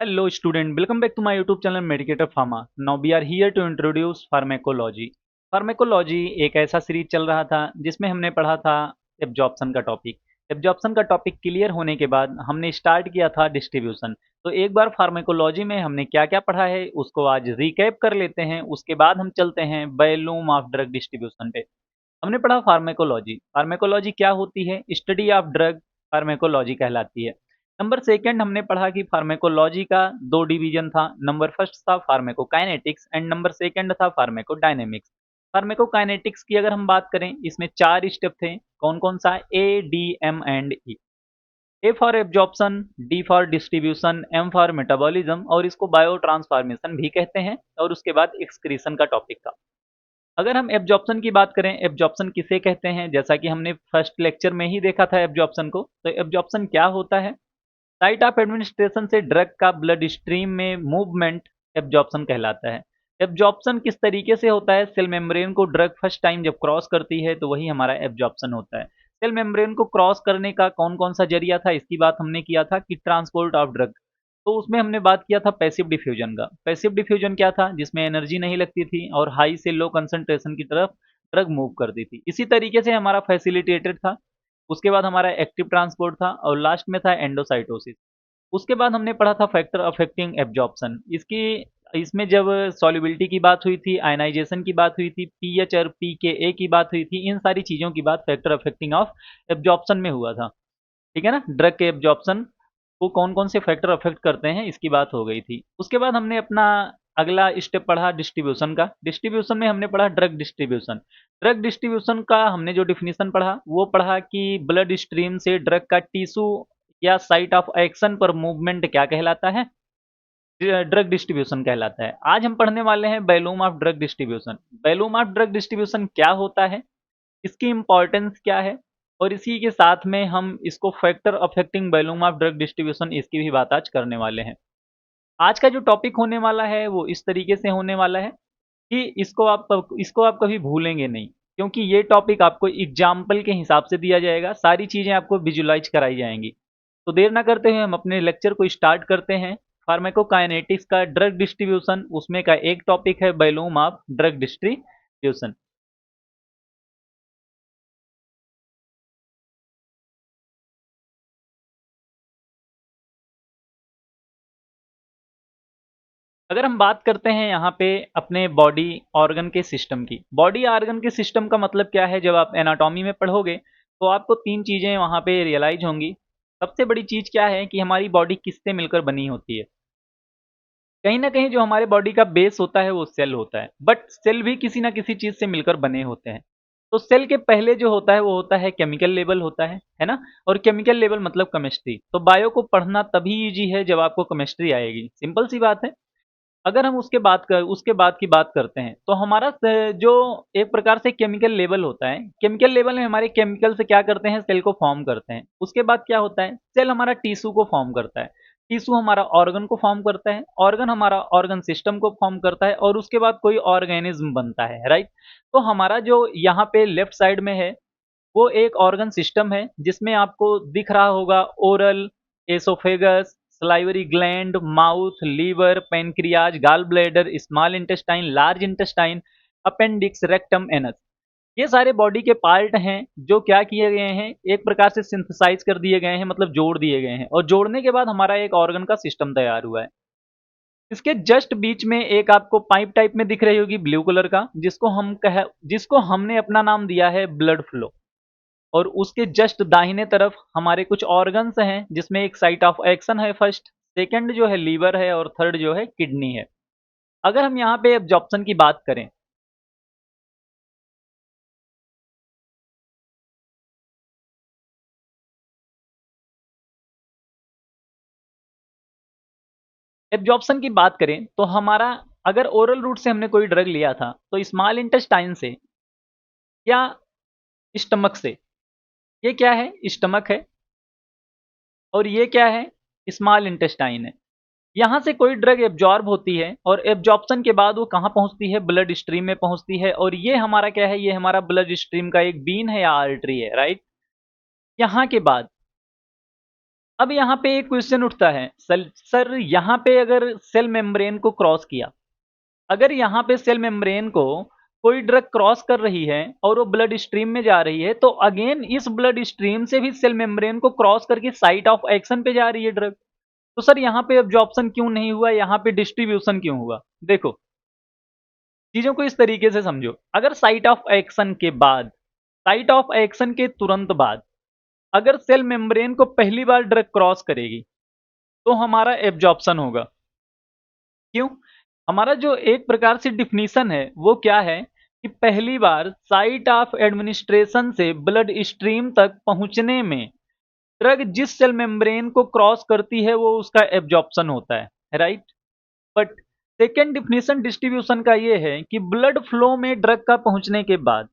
Hello student, welcome back to my YouTube channel Medicator Pharma. Now we are here to introduce pharmacology. Pharmacology एक ऐसा series चल रहा था जिसमें हमने पढ़ा था एब्जॉर्प्शन का टॉपिक। एब्जॉर्प्शन का टॉपिक क्लियर होने के बाद हमने स्टार्ट किया था डिस्ट्रीब्यूशन। तो एक बार फार्मेकोलॉजी में हमने क्या क्या पढ़ा है उसको आज रिकैप कर लेते हैं, उसके बाद हम चलते हैं वॉल्यूम ऑफ ड्रग डिस्ट्रीब्यूशन पे। हमने पढ़ा फार्मेकोलॉजी। फार्मेकोलॉजी क्या होती है? स्टडी ऑफ ड्रग फार्मेकोलॉजी कहलाती है। नंबर सेकंड हमने पढ़ा कि फार्मेकोलॉजी का दो डिवीजन था। नंबर फर्स्ट था फार्मेकोकाइनेटिक्स एंड नंबर सेकंड था फार्मेकोडायनेमिक्स। फार्मेकोकाइनेटिक्स की अगर हम बात करें, इसमें चार स्टेप थे। कौन कौन सा? A, D, M and E. A for absorption, D for distribution, M for metabolism और इसको बायो ट्रांसफॉर्मेशन भी कहते हैं। और उसके बाद एक्सक्रीशन का टॉपिक था। अगर हम एब्जॉर्प्शन की बात करें, एब्जॉर्प्शन किसे कहते हैं, जैसा कि हमने फर्स्ट लेक्चर में ही देखा था एब्जॉर्प्शन को। तो एब्जॉर्प्शन क्या होता है? साइट ऑफ एडमिनिस्ट्रेशन से ड्रग का ब्लड स्ट्रीम में मूवमेंट एब्जॉर्प्शन कहलाता है। एब्जॉर्प्शन किस तरीके से होता है? सेल मेम्ब्रेन को ड्रग फर्स्ट टाइम जब क्रॉस करती है तो वही हमारा एब्जॉर्प्शन होता है। सेल मेम्ब्रेन को क्रॉस करने का कौन कौन सा जरिया था, इसकी बात हमने किया था कि ट्रांसपोर्ट ऑफ ड्रग। तो उसमें हमने बात किया था पैसिव डिफ्यूजन का। पैसिव डिफ्यूजन क्या था? जिसमें एनर्जी नहीं लगती थी और हाई से लो कंसंट्रेशन की तरफ ड्रग मूव करती थी। इसी तरीके से हमारा फैसिलिटेटेड था। उसके बाद हमारा एक्टिव ट्रांसपोर्ट था और लास्ट में था एंडोसाइटोसिस। उसके बाद हमने पढ़ा था फैक्टर अफेक्टिंग एब्जॉर्प्शन। इसकी इसमें जब सॉल्युबिलिटी की बात हुई थी, आयनाइजेशन की बात हुई थी, पीएच और पीके की बात हुई थी, इन सारी चीज़ों की बात फैक्टर अफेक्टिंग ऑफ एब्जॉर्प्शन में हुआ था। ठीक है ना? ड्रग के एब्जॉर्प्शन को कौन कौन से फैक्टर अफेक्ट करते हैं इसकी बात हो गई थी। उसके बाद हमने अपना अगला स्टेप पढ़ा डिस्ट्रीब्यूशन का। डिस्ट्रीब्यूशन में हमने पढ़ा ड्रग डिस्ट्रीब्यूशन। ड्रग डिस्ट्रीब्यूशन का हमने जो डिफिनीशन पढ़ा वो पढ़ा कि ब्लड स्ट्रीम से ड्रग का टिश्यू या साइट ऑफ एक्शन पर मूवमेंट क्या कहलाता है? ड्रग डिस्ट्रीब्यूशन कहलाता है। आज हम पढ़ने वाले हैं volume of drug distribution. Volume of drug distribution क्या होता है, इसकी इंपॉर्टेंस क्या है, और इसी के साथ में हम इसको factor affecting volume of drug distribution इसकी भी बात आज करने वाले हैं। आज का जो टॉपिक होने वाला है वो इस तरीके से होने वाला है कि इसको आप कभी भूलेंगे नहीं, क्योंकि ये टॉपिक आपको एग्जाम्पल के हिसाब से दिया जाएगा। सारी चीज़ें आपको विजुलाइज कराई जाएंगी। तो देर ना करते हुए हम अपने लेक्चर को स्टार्ट करते हैं। फार्माकोकाइनेटिक्स का ड्रग डिस्ट्रीब्यूशन, उसमें का एक टॉपिक है वॉल्यूम ऑफ ड्रग डिस्ट्रीब्यूशन। अगर हम बात करते हैं यहाँ पे अपने बॉडी ऑर्गन के सिस्टम की, बॉडी ऑर्गन के सिस्टम का मतलब क्या है, जब आप एनाटॉमी में पढ़ोगे तो आपको तीन चीज़ें वहाँ पे रियलाइज होंगी। सबसे बड़ी चीज़ क्या है कि हमारी बॉडी किससे मिलकर बनी होती है। कहीं ना कहीं जो हमारे बॉडी का बेस होता है वो सेल होता है, बट सेल भी किसी ना किसी चीज़ से मिलकर बने होते हैं। तो सेल के पहले जो होता है वो होता है केमिकल लेवल होता है ना। और केमिकल लेवल मतलब केमिस्ट्री। तो बायो को पढ़ना तभी इजी है जब आपको केमिस्ट्री आएगी, सिंपल सी बात है। अगर हम उसके बाद की बात करते हैं तो हमारा जो एक प्रकार से केमिकल लेवल होता है, केमिकल लेवल में हमारे केमिकल से क्या करते हैं, सेल को फॉर्म करते हैं। उसके बाद क्या होता है, सेल हमारा टिश्यू को फॉर्म करता है, टिश्यू हमारा ऑर्गन को फॉर्म करता है, ऑर्गन हमारा ऑर्गन सिस्टम को फॉर्म करता है और उसके बाद कोई ऑर्गेनिज्म बनता है, राइट। तो हमारा जो यहाँ पे लेफ्ट साइड में है वो एक ऑर्गन सिस्टम है जिसमें आपको दिख रहा होगा oral, oesophagus, salivary gland, mouth, liver, pancreas, gall bladder, small intestine, large intestine, appendix, rectum, anus. ये सारे बॉडी के पार्ट हैं जो क्या किए गए हैं, एक प्रकार से सिंथेसाइज कर दिए गए हैं, मतलब जोड़ दिए गए हैं, और जोड़ने के बाद हमारा एक ऑर्गन का सिस्टम तैयार हुआ है। इसके जस्ट बीच में एक आपको पाइप टाइप में दिख रही होगी ब्लू कलर का, जिसको हमने अपना नाम दिया है ब्लड फ्लो। और उसके जस्ट दाहिने तरफ हमारे कुछ ऑर्गन्स हैं जिसमें एक साइट ऑफ एक्शन है फर्स्ट, सेकंड जो है लीवर है और थर्ड जो है किडनी है। अगर हम यहाँ पे एब्जॉर्प्शन की बात करें, तो हमारा अगर ओरल रूट से हमने कोई ड्रग लिया था तो स्मॉल इंटेस्टाइन से या स्टमक से, ये क्या है, स्टमक है, और ये क्या है, स्मॉल इंटेस्टाइन है। यहाँ से कोई ड्रग एब्जॉर्ब होती है और एब्जॉर्प्शन के बाद वो कहाँ पहुँचती है, ब्लड स्ट्रीम में पहुँचती है। और ये हमारा क्या है, ये हमारा ब्लड स्ट्रीम का एक बीन है या आर्टरी है, राइट। यहाँ के बाद अब यहाँ पे एक क्वेश्चन उठता है, सर यहाँ पे अगर सेल मेम्ब्रेन को क्रॉस किया, अगर यहाँ पे सेल मेम्ब्रेन को कोई ड्रग क्रॉस कर रही है और वो ब्लड स्ट्रीम में जा रही है, तो अगेन इस ब्लड स्ट्रीम से भी सेल मेम्ब्रेन को क्रॉस करके साइट ऑफ एक्शन पे जा रही है ड्रग। तो सर यहाँ पे एब्जॉर्प्शन क्यों नहीं हुआ, यहाँ पे डिस्ट्रीब्यूशन क्यों हुआ? देखो, चीजों को इस तरीके से समझो। अगर साइट ऑफ एक्शन के बाद, साइट ऑफ एक्शन के तुरंत बाद अगर सेल मेम्ब्रेन को पहली बार ड्रग क्रॉस करेगी, तो हमारा एब्जॉर्प्शन होगा। क्यों? हमारा जो एक प्रकार से डिफिनीशन है वो क्या है कि पहली बार साइट ऑफ एडमिनिस्ट्रेशन से ब्लड स्ट्रीम तक पहुंचने में ड्रग जिस सेल मेम्ब्रेन को क्रॉस करती है वो उसका एब्जॉर्प्शन होता है, right? But second definition distribution का ये है कि ब्लड फ्लो में ड्रग का पहुंचने के बाद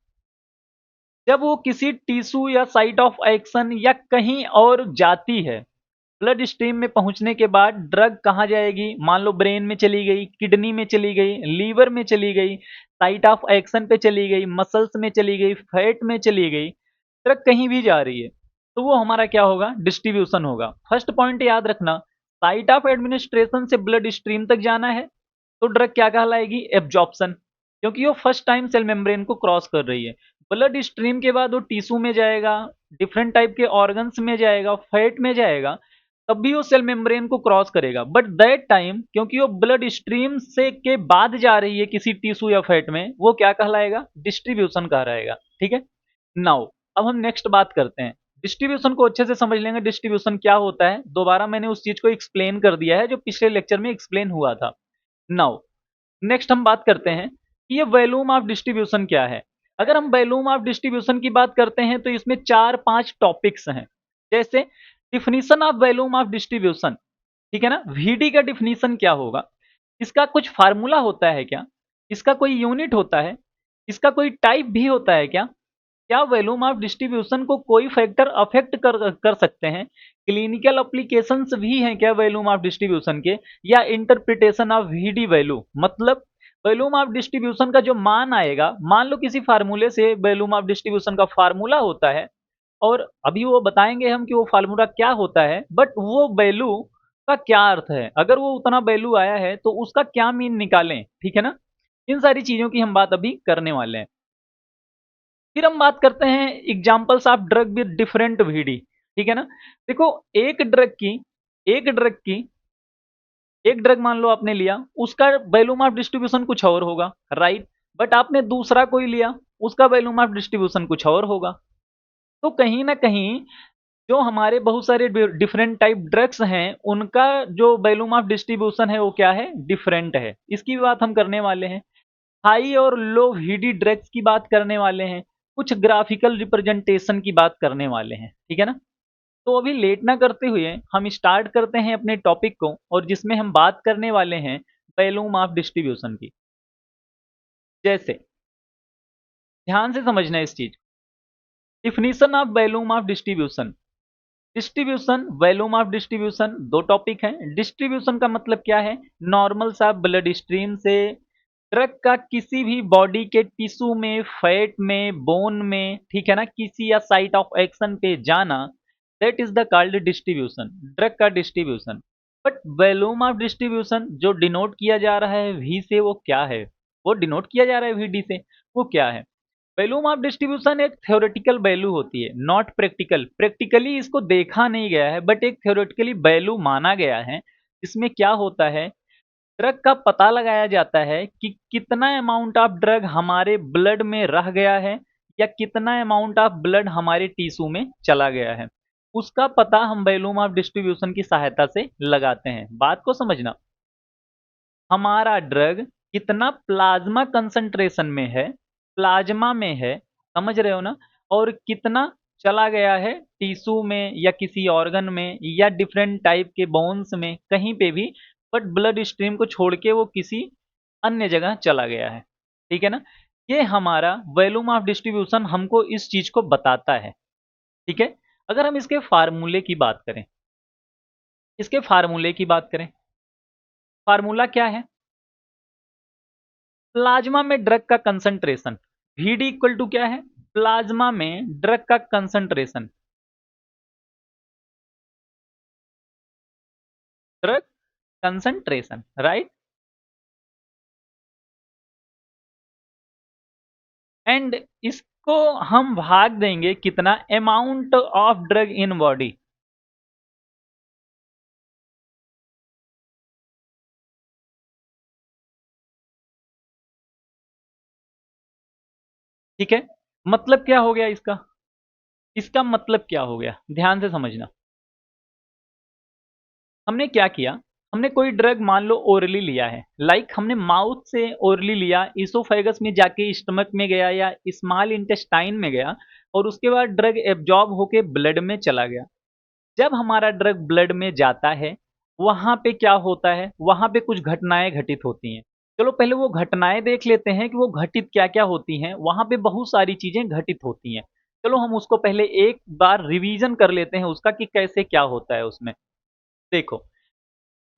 जब वो किसी टिश्यू या साइट ऑफ एक्शन या कहीं और जाती है, ब्लड स्ट्रीम में पहुंचने के बाद ड्रग कहाँ जाएगी? मान लो ब्रेन में चली गई, किडनी में चली गई, लीवर में चली गई, साइट ऑफ एक्शन पे चली गई, मसल्स में चली गई, फैट में चली गई, ड्रग कहीं भी जा रही है, तो वो हमारा क्या होगा? डिस्ट्रीब्यूशन होगा। फर्स्ट पॉइंट याद रखना, साइट ऑफ एडमिनिस्ट्रेशन से ब्लड स्ट्रीम तक जाना है तो ड्रग क्या कहलाएगी? एब्जॉर्प्शन, क्योंकि वो फर्स्ट टाइम सेल मेम्ब्रेन को क्रॉस कर रही है। ब्लड स्ट्रीम के बाद वो टिश्यू में जाएगा, डिफरेंट टाइप के ऑर्गन्स में जाएगा, फैट में जाएगा, तब भी वो सेल मेम्ब्रेन को क्रॉस करेगा। बट दैट टाइम क्योंकि वो ब्लड स्ट्रीम से के बाद जा रही है किसी टिश्यू या फैट में, वो क्या कहलाएगा? डिस्ट्रीब्यूशन कहलाएगा। ठीक है, नाउ अब हम नेक्स्ट बात करते हैं। डिस्ट्रीब्यूशन को अच्छे से समझ लेंगे, डिस्ट्रीब्यूशन क्या होता है। दोबारा मैंने उस चीज को एक्सप्लेन कर दिया है जो पिछले लेक्चर में एक्सप्लेन हुआ था। नाउ नेक्स्ट हम बात करते हैं कि ये वॉल्यूम ऑफ डिस्ट्रीब्यूशन क्या है। अगर हम वॉल्यूम ऑफ डिस्ट्रीब्यूशन की बात करते हैं तो इसमें 4-5 टॉपिक्स हैं। जैसे definition of volume of distribution, ठीक है ना? वीडी का डिफिनीशन क्या होगा? इसका कुछ फार्मूला होता है क्या? इसका कोई यूनिट होता है? इसका कोई टाइप भी होता है क्या? क्या वॉल्यूम ऑफ डिस्ट्रीब्यूशन को कोई फैक्टर अफेक्ट कर सकते हैं? क्लिनिकल एप्लीकेशंस भी हैं क्या वॉल्यूम ऑफ डिस्ट्रीब्यूशन के? या इंटरप्रिटेशन ऑफ वीडी वैल्यू, मतलब वॉल्यूम ऑफ डिस्ट्रीब्यूशन का जो मान आएगा, मान लो किसी फार्मूले से वॉल्यूम ऑफ डिस्ट्रीब्यूशन का फार्मूला होता है और अभी वो बताएंगे हम कि वो फार्मूला क्या होता है, बट वो वैल्यू का क्या अर्थ है, अगर वो उतना वैल्यू आया है तो उसका क्या मीन निकालें, ठीक है ना? इन सारी चीजों की हम बात अभी करने वाले हैं। फिर हम बात करते हैं examples of drug with different VD, ठीक है ना? देखो, एक ड्रग की एक ड्रग मान लो आपने लिया, उसका वॉल्यूम ऑफ डिस्ट्रीब्यूशन कुछ और होगा, राइट? बट आपने दूसरा कोई लिया, उसका वॉल्यूम ऑफ डिस्ट्रीब्यूशन कुछ और होगा। तो कहीं ना कहीं जो हमारे बहुत सारे डिफरेंट टाइप ड्रग्स हैं उनका जो वॉल्यूम ऑफ डिस्ट्रीब्यूशन है वो क्या है? डिफरेंट है। इसकी बात हम करने वाले हैं। हाई और लो वीडी ड्रग्स की बात करने वाले हैं, कुछ ग्राफिकल रिप्रेजेंटेशन की बात करने वाले हैं, ठीक है ना? तो अभी लेट ना करते हुए हम स्टार्ट करते हैं अपने टॉपिक को, और जिसमें हम बात करने वाले हैं वॉल्यूम ऑफ डिस्ट्रीब्यूशन की। जैसे ध्यान से समझना इस चीज, definition of volume of distribution. Distribution, volume of distribution दो टॉपिक हैं। डिस्ट्रीब्यूशन का मतलब क्या है? नॉर्मल सा ब्लड स्ट्रीम से ड्रग का किसी भी बॉडी के टिश्यू में, फैट में, बोन में, ठीक है ना, किसी या साइट ऑफ एक्शन पे जाना, that is the called distribution, drug का distribution. But volume of distribution जो डिनोट किया जा रहा है वी से, वो क्या है? वो डिनोट किया जा रहा है वीडी से, वो क्या है? वॉल्यूम ऑफ डिस्ट्रीब्यूशन एक थ्योरेटिकल वैल्यू होती है, नॉट प्रैक्टिकल। प्रैक्टिकली इसको देखा नहीं गया है, बट एक थ्योरेटिकली वैल्यू माना गया है। इसमें क्या होता है? ड्रग का पता लगाया जाता है कि कितना अमाउंट ऑफ ड्रग हमारे ब्लड में रह गया है या कितना अमाउंट ऑफ ब्लड हमारे टिश्यू में चला गया है। उसका पता हम वॉल्यूम ऑफ डिस्ट्रीब्यूशन की सहायता से लगाते हैं। बात को समझना, हमारा ड्रग कितना प्लाज्मा कंसंट्रेशन में है, प्लाज्मा में है, समझ रहे हो ना? और कितना चला गया है टिश्यू में या किसी ऑर्गन में या डिफरेंट टाइप के बोन्स में, कहीं पे भी, बट ब्लड स्ट्रीम को छोड़ के वो किसी अन्य जगह चला गया है, ठीक है ना? ये हमारा वॉल्यूम ऑफ डिस्ट्रीब्यूशन हमको इस चीज को बताता है, ठीक है? अगर हम इसके फार्मूले की बात करें, इसके फार्मूले की बात करें, फार्मूला क्या है? प्लाज्मा में ड्रग का कंसंट्रेशन, वीडी इक्वल टू क्या है? प्लाज्मा में ड्रग का concentration. Drug concentration, right. And इसको हम भाग देंगे कितना, amount of drug in body. ठीक है, मतलब क्या हो गया इसका, इसका मतलब क्या हो गया, ध्यान से समझना। हमने क्या किया, हमने कोई ड्रग मान लो ओरली लिया है, लाइक हमने माउथ से ओरली लिया, इसोफेगस में जाके स्टमक में गया या स्मॉल इंटेस्टाइन में गया, और उसके बाद ड्रग एब्जॉर्ब होके ब्लड में चला गया। जब हमारा ड्रग ब्लड में जाता है, वहां पे क्या होता है, वहां पे कुछ घटनाएं घटित होती हैं। चलो पहले वो घटनाएं देख लेते हैं कि वो घटित क्या क्या होती हैं। वहां पे बहुत सारी चीजें घटित होती हैं। चलो हम उसको पहले एक बार रिवीजन कर लेते हैं उसका कि कैसे क्या होता है उसमें। देखो,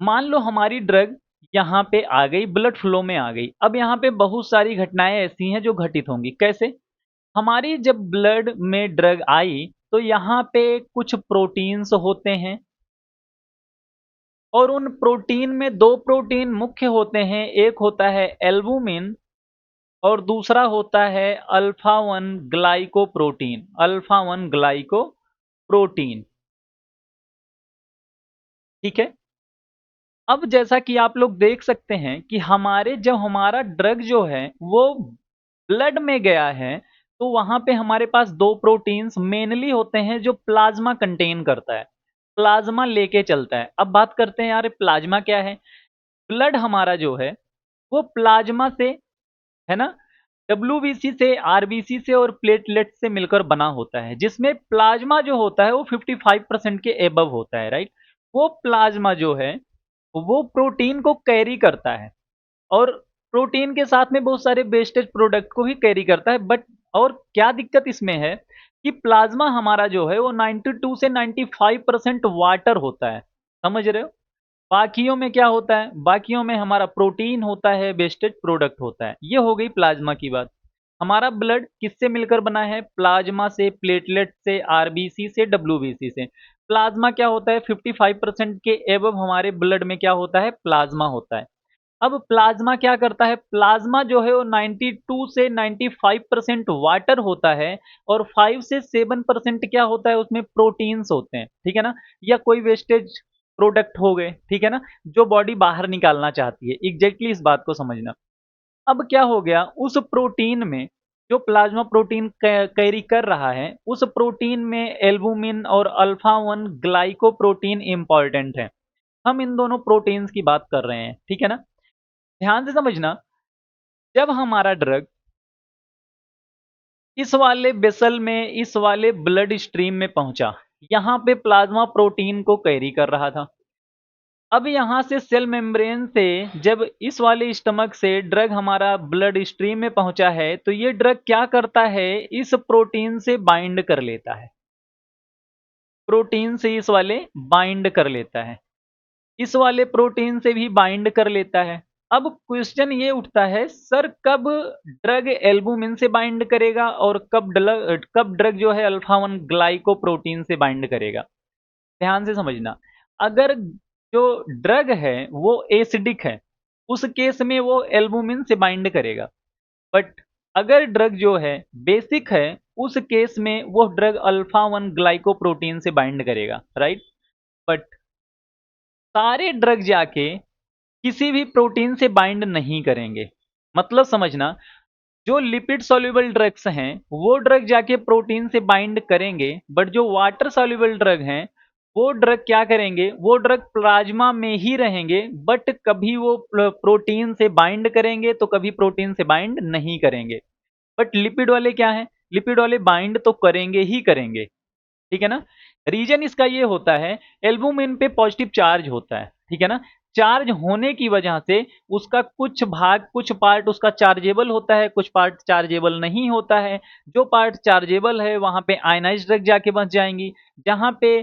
मान लो हमारी ड्रग यहाँ पे आ गई, ब्लड फ्लो में आ गई। अब यहाँ पे बहुत सारी घटनाएं ऐसी हैं जो घटित होंगी। कैसे, हमारी जब ब्लड में ड्रग आई तो यहाँ पे कुछ प्रोटीन्स होते हैं, और उन प्रोटीन में दो प्रोटीन मुख्य होते हैं। एक होता है एल्बुमिन और दूसरा होता है alpha one glycoprotein. Alpha one glycoprotein, ठीक है। अब जैसा कि आप लोग देख सकते हैं कि हमारे जब हमारा ड्रग जो है वो ब्लड में गया है, तो वहां पे हमारे पास दो प्रोटीन्स मेनली होते हैं जो प्लाज्मा कंटेन करता है, प्लाज्मा लेके चलता है। अब बात करते हैं यार प्लाज्मा क्या है। ब्लड हमारा जो है वो प्लाज्मा से, है ना, डब्ल्यूबीसी से, आरबीसी से और प्लेटलेट से मिलकर बना होता है, जिसमें प्लाज्मा जो होता है वो 55% के एबव होता है, राइट। वो प्लाज्मा जो है वो प्रोटीन को कैरी करता है, और प्रोटीन के साथ में बहुत सारे वेस्टेज प्रोडक्ट को ही कैरी करता है। बट और क्या दिक्कत इसमें है कि प्लाज्मा हमारा जो है वो 92 से 95% वाटर होता है, समझ रहे हो। बाकियों में क्या होता है, बाकियों में हमारा प्रोटीन होता है, वेस्टेज प्रोडक्ट होता है। ये हो गई प्लाज्मा की बात। हमारा ब्लड किससे मिलकर बना है, प्लाज्मा से, प्लेटलेट से, आरबीसी से, डब्ल्यूबीसी से। प्लाज्मा क्या होता है, 55% के एबव हमारे ब्लड में क्या होता है, प्लाज्मा होता है। अब प्लाज्मा क्या करता है, प्लाज्मा जो है वो 92 से 95% वाटर होता है, और 5 से 7% क्या होता है, उसमें प्रोटीन्स होते हैं, ठीक है ना, या कोई वेस्टेज प्रोडक्ट हो गए, ठीक है ना, जो बॉडी बाहर निकालना चाहती है। एग्जैक्टली इस बात को समझना। अब क्या हो गया, उस प्रोटीन में जो प्लाज्मा प्रोटीन कैरी कर रहा है, उस प्रोटीन में एल्बुमिन और अल्फा वन ग्लाइकोप्रोटीन इंपॉर्टेंट है। हम इन दोनों प्रोटीन्स की बात कर रहे हैं, ठीक है ना। ध्यान से समझना, जब हमारा ड्रग इस वाले वेसल में, इस वाले ब्लड स्ट्रीम में पहुंचा, यहाँ पे प्लाज्मा प्रोटीन को कैरी कर रहा था। अब यहाँ से सेल मेम्ब्रेन से जब इस वाले स्टमक से ड्रग हमारा ब्लड स्ट्रीम में पहुंचा है, तो ये ड्रग क्या करता है, इस प्रोटीन से बाइंड कर लेता है। प्रोटीन से इस वाले बाइंड कर लेता है, इस वाले प्रोटीन से भी बाइंड कर लेता है। अब क्वेश्चन ये उठता है, सर कब ड्रग एल्बुमिन से बाइंड करेगा और कब ड्रग जो है अल्फा वन ग्लाइकोप्रोटीन से बाइंड करेगा। ध्यान से समझना, अगर जो ड्रग है वो एसिडिक है, उस केस में वो एल्बुमिन से बाइंड करेगा। बट अगर ड्रग जो है बेसिक है, उस केस में वो ड्रग अल्फा वन ग्लाइकोप्रोटीन से बाइंड करेगा, राइट। बट सारे ड्रग जाके किसी भी प्रोटीन से बाइंड नहीं करेंगे। मतलब समझना, जो लिपिड सॉल्युबल ड्रग्स हैं वो ड्रग जाके प्रोटीन से बाइंड करेंगे, बट जो वाटर सॉल्युबल ड्रग हैं वो ड्रग क्या करेंगे, वो ड्रग प्लाज्मा में ही रहेंगे, बट कभी वो प्रोटीन से बाइंड करेंगे तो कभी प्रोटीन से बाइंड नहीं करेंगे। बट लिपिड वाले क्या है, लिपिड वाले बाइंड तो करेंगे ही करेंगे, ठीक है ना। रीजन इसका ये होता है, एल्बुमिन पे पॉजिटिव चार्ज होता है, ठीक है ना। चार्ज होने की वजह से उसका कुछ भाग, कुछ पार्ट उसका चार्जेबल होता है, कुछ पार्ट चार्जेबल नहीं होता है। जो पार्ट चार्जेबल है वहां पे आयनाइज ड्रग जाके बच जाएंगी, जहां पे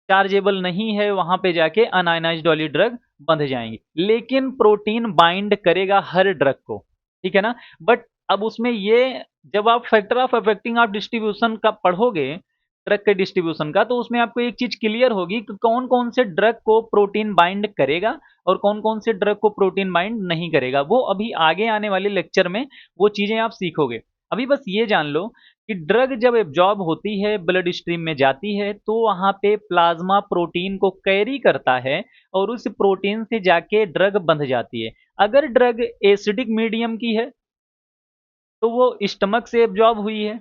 चार्जेबल नहीं है वहां पे जाके अनआयनाइज्ड वाली ड्रग बंध जाएंगी। लेकिन प्रोटीन बाइंड करेगा हर ड्रग को, ठीक है ना। बट अब उसमें ये, जब आप factor of affecting of distribution का पढ़ोगे ड्रग के डिस्ट्रीब्यूशन का, तो उसमें आपको एक चीज क्लियर होगी कि कौन कौन से ड्रग को प्रोटीन बाइंड करेगा और कौन कौन से ड्रग को प्रोटीन बाइंड नहीं करेगा। वो अभी आगे आने वाले लेक्चर में वो चीजें आप सीखोगे। अभी बस ये जान लो कि ड्रग जब एब्जॉर्ब होती है, ब्लड स्ट्रीम में जाती है, तो वहां पे प्लाज्मा प्रोटीन को कैरी करता है और उस प्रोटीन से जाके ड्रग बंध जाती है। अगर ड्रग एसिडिक मीडियम की है तो वो स्टमक से एब्जॉर्ब हुई है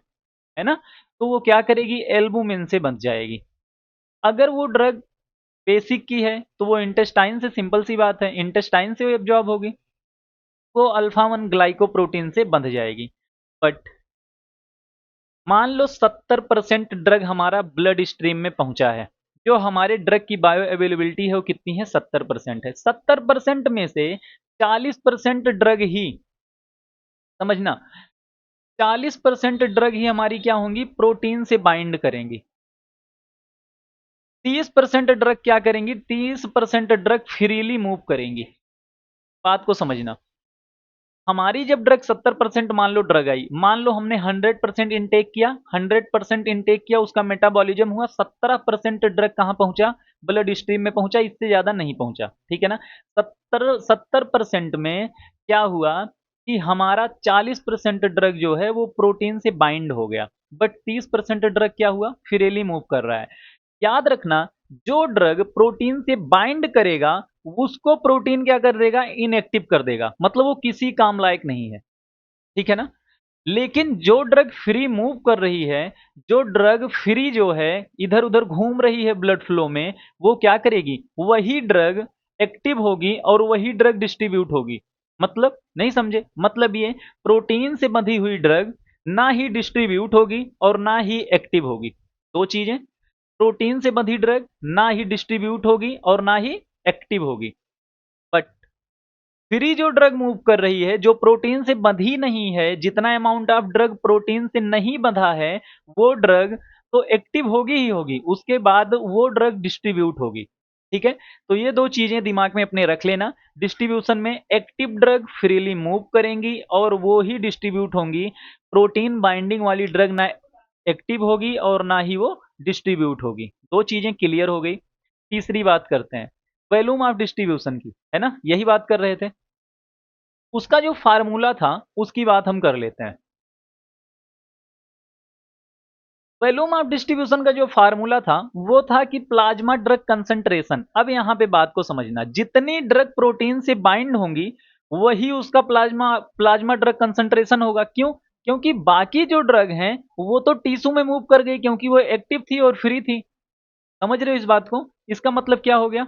ना, तो वो क्या करेगी, एल्बुमिन से बंध जाएगी। अगर वो ड्रग बेसिक की है तो वो इंटेस्टाइन से, सिंपल सी बात है, इंटेस्टाइन से एब्जॉर्ब होगी, वो अल्फा 1 ग्लाइकोप्रोटीन से बंध जाएगी। बट मान लो 70% ड्रग हमारा ब्लड स्ट्रीम में पहुंचा है, जो हमारे ड्रग की बायो अवेलेबिलिटी है वो कितनी है, 70% है। 70% में से 40% ड्रग ही, समझना, 40% ड्रग ही हमारी क्या होंगी, प्रोटीन से बाइंड करेंगी। 30% ड्रग क्या करेंगी, 30% ड्रग फ्रीली मूव करेंगी। बात को समझना, हमारी जब ड्रग 70%, मान लो ड्रग आई, मान लो हमने 100% इंटेक किया, 100% इंटेक किया, उसका मेटाबॉलिज्म हुआ, 17% ड्रग कहाँ पहुंचा, ब्लड स्ट्रीम में पहुंचा, इससे ज्यादा नहीं पहुंचा, ठीक है ना। 70% में क्या हुआ कि हमारा 40% ड्रग जो है वो प्रोटीन से बाइंड हो गया, बट 30% ड्रग क्या हुआ, फ्रीली मूव कर रहा है। याद रखना, जो ड्रग प्रोटीन से बाइंड करेगा उसको प्रोटीन क्या कर देगा, इनएक्टिव कर देगा, मतलब वो किसी काम लायक नहीं है, ठीक है ना। लेकिन जो ड्रग फ्री मूव कर रही है, जो ड्रग फ्री जो है इधर उधर घूम रही है ब्लड फ्लो में, वो क्या करेगी, वही ड्रग एक्टिव होगी और वही ड्रग डिस्ट्रीब्यूट होगी। मतलब नहीं समझे, मतलब ये प्रोटीन से बंधी हुई ड्रग ना ही डिस्ट्रीब्यूट होगी और ना ही एक्टिव होगी। दो चीजें, प्रोटीन से बंधी ड्रग ना ही डिस्ट्रीब्यूट होगी और ना ही एक्टिव होगी। बट फ्री जो ड्रग मूव कर रही है, जो प्रोटीन से बंधी नहीं है, जितना अमाउंट ऑफ ड्रग प्रोटीन से नहीं बंधा है, वो ड्रग तो एक्टिव होगी ही होगी, उसके बाद वो ड्रग डिस्ट्रीब्यूट होगी, ठीक है। तो ये दो चीजें दिमाग में अपने रख लेना, डिस्ट्रीब्यूशन में एक्टिव ड्रग फ्रीली मूव करेंगी और वो ही डिस्ट्रीब्यूट होंगी, प्रोटीन बाइंडिंग वाली ड्रग ना एक्टिव होगी और ना ही वो डिस्ट्रीब्यूट होगी। दो चीजें क्लियर हो गई। तीसरी बात करते हैं वॉल्यूम ऑफ डिस्ट्रीब्यूशन की, है ना, यही बात कर रहे थे। उसका जो फार्मूला था उसकी बात हम कर लेते हैं। वॉल्यूम ऑफ डिस्ट्रीब्यूशन का जो फार्मूला था वो था कि प्लाज्मा ड्रग कंसंट्रेशन। अब यहां पे बात को समझना, जितनी ड्रग प्रोटीन से बाइंड होंगी वही उसका प्लाज्मा प्लाज्मा ड्रग कंसंट्रेशन होगा। क्यों, क्योंकि बाकी जो ड्रग हैं वो तो टिश्यू में मूव कर गई, क्योंकि वो एक्टिव थी और फ्री थी। समझ रहे हो इस बात को, इसका मतलब क्या हो गया,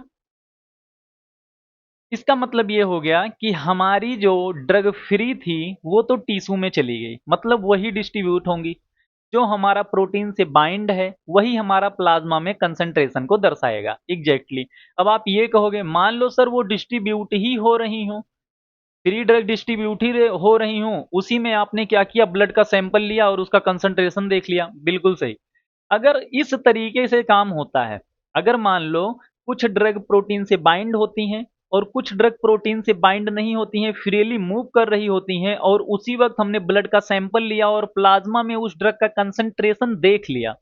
इसका मतलब ये हो गया कि हमारी जो ड्रग फ्री थी वो तो टिश्यू में चली गई, मतलब वही डिस्ट्रीब्यूट होंगी। जो हमारा प्रोटीन से बाइंड है वही हमारा प्लाज्मा में कंसंट्रेशन को दर्शाएगा। एग्जैक्टली अब आप ये कहोगे, मान लो सर वो डिस्ट्रीब्यूट ही हो रही हो, फ्री ड्रग डिस्ट्रीब्यूट ही हो रही हूँ, उसी में आपने क्या किया, ब्लड का सैंपल लिया और उसका कंसंट्रेशन देख लिया। बिल्कुल सही। अगर इस तरीके से काम होता है, अगर मान लो कुछ ड्रग प्रोटीन से बाइंड होती हैं और कुछ ड्रग प्रोटीन से बाइंड नहीं होती हैं, फ्रीली मूव कर रही होती हैं, और उसी वक्त हमने ब्लड का सैंपल लिया और प्लाज्मा में उस ड्रग का कंसंट्रेशन देख लिया,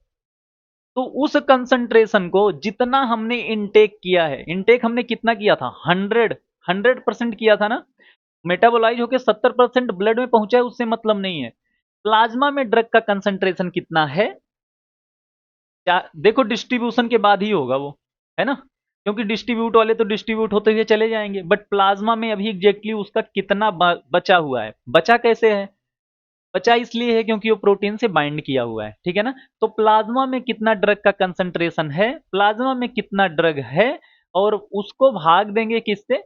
तो उस कंसंट्रेशन को जितना हमने इनटेक किया है, इनटेक हमने कितना किया था, 100% किया था ना, मेटाबोलाइज होकर 70% ब्लड में पहुंचा है उससे मतलब नहीं है, प्लाज्मा में ड्रग का कंसंट्रेशन कितना है, क्या देखो डिस्ट्रीब्यूशन के बाद ही होगा वो, है ना, क्योंकि डिस्ट्रीब्यूट वाले तो डिस्ट्रीब्यूट होते हुए चले जाएंगे, बट प्लाज्मा में अभी एग्जैक्टली उसका कितना बचा हुआ है, बचा कैसे है, बचा इसलिए है क्योंकि वो प्रोटीन से बाइंड किया हुआ है, ठीक है ना। तो प्लाज्मा में कितना ड्रग का कंसंट्रेशन है, प्लाज्मा में कितना ड्रग है, और उसको भाग देंगे किससे,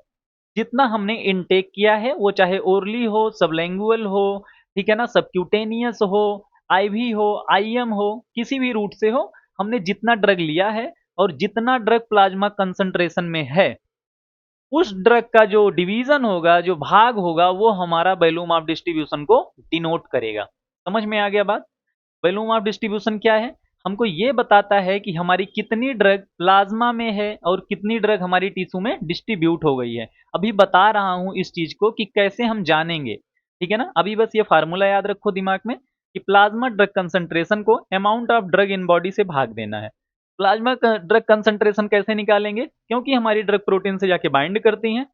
जितना हमने इनटेक किया है, वो चाहे ओरली हो, सबलैंगुअल हो, ठीक है ना, सबक्यूटेनियस हो, आईवी हो, आईएम हो, किसी भी रूट से हो, हमने जितना ड्रग लिया है और जितना ड्रग प्लाज्मा कंसंट्रेशन में है, उस ड्रग का जो डिवीजन होगा, जो भाग होगा, वो हमारा वॉल्यूम ऑफ डिस्ट्रीब्यूशन को डिनोट करेगा। समझ में आ गया बात। वॉल्यूम ऑफ डिस्ट्रीब्यूशन क्या है, हमको ये बताता है कि हमारी कितनी ड्रग प्लाज्मा में है और कितनी ड्रग हमारी टिश्यू में डिस्ट्रीब्यूट हो गई है। अभी बता रहा हूं इस चीज को कि कैसे हम जानेंगे, ठीक है ना। अभी बस ये फार्मूला याद रखो दिमाग में कि प्लाज्मा ड्रग कंसंट्रेशन को amount of drug in body से भाग देना है। प्लाज्मा ड्रग कंसंट्रेशन कैसे निकालेंगे? क्योंकि हमारी ड्रग प्रोटीन से जाके बाइंड करती हैं।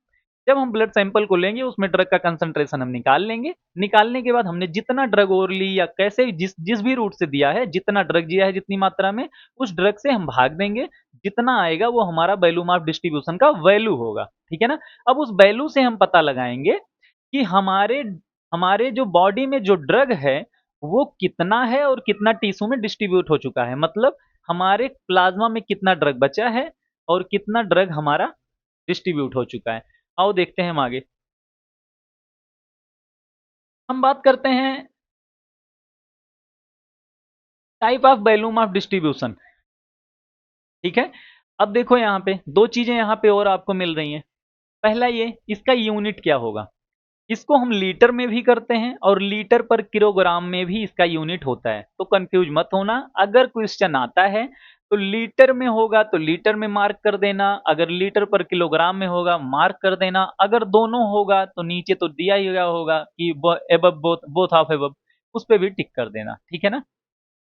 जब हम ब्लड सैंपल को लेंगे उसमें ड्रग का कंसंट्रेशन हम निकाल लेंगे। निकालने के बाद हमने जितना ड्रग और ली या कैसे जिस जिस भी रूट से दिया है, जितना ड्रग दिया है जितनी मात्रा में, उस ड्रग से हम भाग देंगे। जितना आएगा वो हमारा वैल्यूम ऑफ डिस्ट्रीब्यूशन का वैल्यू होगा। ठीक है ना? अब उस वैल्यू से हम पता लगाएंगे कि हमारे हमारे जो बॉडी में जो ड्रग है वो कितना है और कितना टिश्यू में डिस्ट्रीब्यूट हो चुका है। मतलब हमारे प्लाज्मा में कितना ड्रग बचा है और कितना ड्रग हमारा डिस्ट्रीब्यूट हो चुका है। आओ देखते हैं हम आगे। हम बात करते हैं type of volume of distribution. ठीक है? अब देखो यहाँ पे दो चीजें यहाँ पे और आपको मिल रही हैं। पहला ये, इसका यूनिट क्या होगा? इसको हम लीटर में भी करते हैं और लीटर पर किलोग्राम में भी इसका यूनिट होता है। तो कंफ्यूज मत होना, अगर क्वेश्चन आता है तो लीटर में होगा तो लीटर में मार्क कर देना, अगर लीटर पर किलोग्राम में होगा मार्क कर देना, अगर दोनों होगा तो नीचे तो दिया ही गया होगा कि above both, both of above, उस पे भी टिक कर देना। ठीक है ना?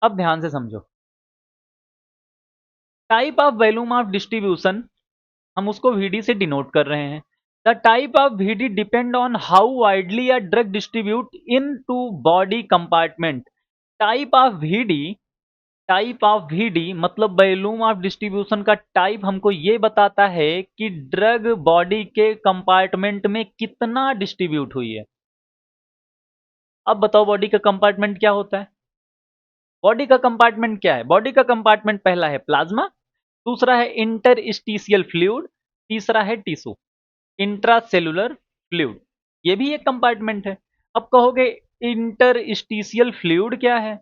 अब ध्यान से समझो, type of volume of distribution हम उसको VD से डिनोट कर रहे हैं। The type of VD depend on how widely a drug distribute into body compartment. Type of VD, type of VD मतलब वॉल्यूम ऑफ डिस्ट्रीब्यूशन का type हमको ये बताता है कि ड्रग बॉडी के कंपार्टमेंट में कितना डिस्ट्रीब्यूट हुई है। अब बताओ बॉडी का कंपार्टमेंट क्या होता है? बॉडी का कंपार्टमेंट क्या है? बॉडी का कंपार्टमेंट पहला है प्लाज्मा, दूसरा है इंटरस्टिशियल फ्लूइड, तीसरा है टिश्यू, इंट्रासेलुलर फ्लूइड। ये भी एक कंपार्टमेंट है। अब कहोगे इंटरस्टिशियल फ्लूइड क्या है?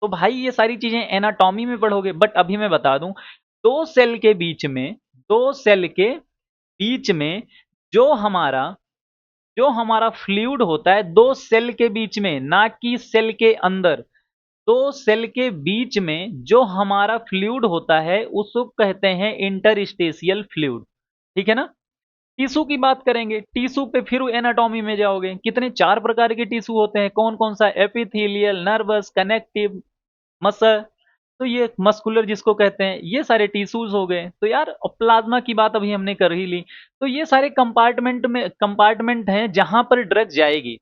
तो भाई ये सारी चीजें एनाटॉमी में पढ़ोगे, बट अभी मैं बता दूं, दो सेल के बीच में, दो सेल के बीच में जो हमारा जो हमारा फ्लूइड होता है, दो सेल के बीच में, ना कि सेल के अंदर, दो सेल के बीच में जो हमारा फ्लूइड होता है उसको कहते हैं इंटरस्टेशियल फ्लूइड। ठीक है ना? टिश्यू की बात करेंगे, टिश्यू पे फिर एनाटॉमी में जाओगे, कितने चार प्रकार के टिश्यू होते हैं, कौन कौन सा? एपिथेलियल, नर्वस, कनेक्टिव, मसल, तो ये मस्कुलर जिसको कहते हैं, ये सारे टिश्यूज हो गए। तो यार प्लाज्मा की बात अभी हमने कर ही ली। तो ये सारे कंपार्टमेंट हैं जहां पर ड्रग जाएगी।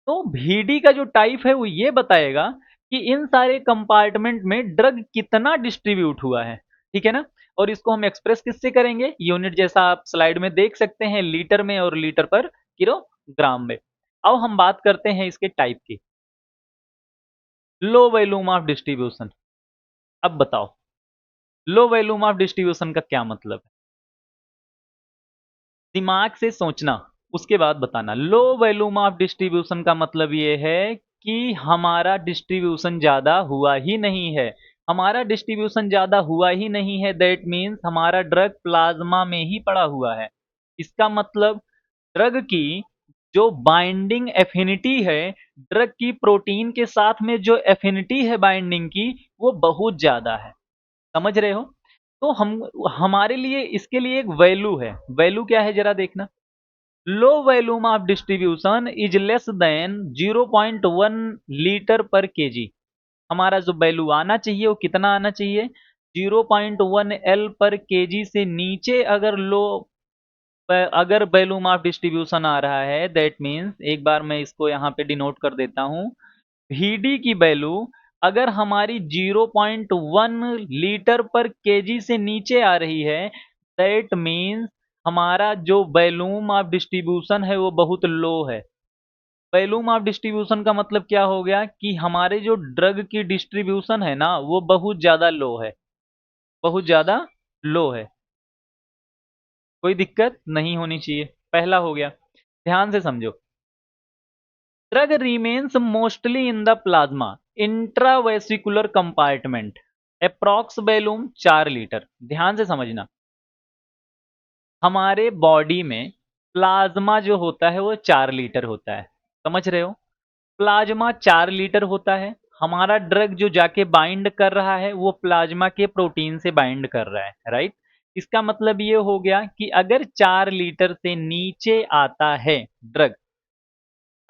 तो VD का जो टाइप है वो ये बताएगा कि इन सारे कंपार्टमेंट में ड्रग कितना डिस्ट्रीब्यूट हुआ है। ठीक है ना? और इसको हम एक्सप्रेस किससे करेंगे? यूनिट जैसा आप स्लाइड में देख सकते हैं, लीटर में और लीटर पर किलोग्राम में। अब हम बात करते हैं इसके टाइप की। Low volume of distribution. अब बताओ लो वॉल्यूम ऑफ डिस्ट्रीब्यूशन का क्या मतलब है? दिमाग से सोचना, उसके बाद बताना। लो वॉल्यूम ऑफ डिस्ट्रीब्यूशन का मतलब ये है कि हमारा डिस्ट्रीब्यूशन ज़्यादा हुआ ही नहीं है। हमारा डिस्ट्रीब्यूशन ज़्यादा हुआ ही नहीं है, दैट मीन्स हमारा ड्रग प्लाज्मा में ही पड़ा हुआ है। इसका मतलब ड्रग की जो बाइंडिंग एफिनिटी है, ड्रग की प्रोटीन के साथ में जो एफिनिटी है बाइंडिंग की, वो बहुत ज़्यादा है। समझ रहे हो? तो हम हमारे लिए इसके लिए एक वैल्यू है। वैल्यू क्या है जरा देखना। Low volume of distribution is less than 0.1 litre per KG. हमारा जो वैल्यू आना चाहिए वो कितना आना चाहिए? 0.1 L पर केजी से नीचे अगर वैल्यूम ऑफ डिस्ट्रीब्यूशन आ रहा है, दैट मीन्स, एक बार मैं इसको यहाँ पे डिनोट कर देता हूँ, VD की वैल्यू अगर हमारी 0.1 लीटर पर केजी से नीचे आ रही है, दैट मीन्स हमारा जो वैल्यूम ऑफ डिस्ट्रीब्यूशन है वो बहुत लो है। वैल्यूम ऑफ डिस्ट्रीब्यूशन का मतलब क्या हो गया कि हमारे जो ड्रग की डिस्ट्रीब्यूशन है ना वो बहुत ज़्यादा लो है, बहुत ज़्यादा लो है। कोई दिक्कत नहीं होनी चाहिए। पहला हो गया। ध्यान से समझो, drug remains mostly in the plasma intravascular compartment, approx volume 4 litre. ध्यान से समझना, हमारे बॉडी में प्लाज्मा जो होता है वो 4 लीटर होता है। समझ रहे हो? प्लाज्मा 4 लीटर होता है। हमारा ड्रग जो जाके बाइंड कर रहा है वो प्लाज्मा के प्रोटीन से बाइंड कर रहा है, राइट? इसका मतलब ये हो गया कि अगर 4 लीटर से नीचे आता है ड्रग,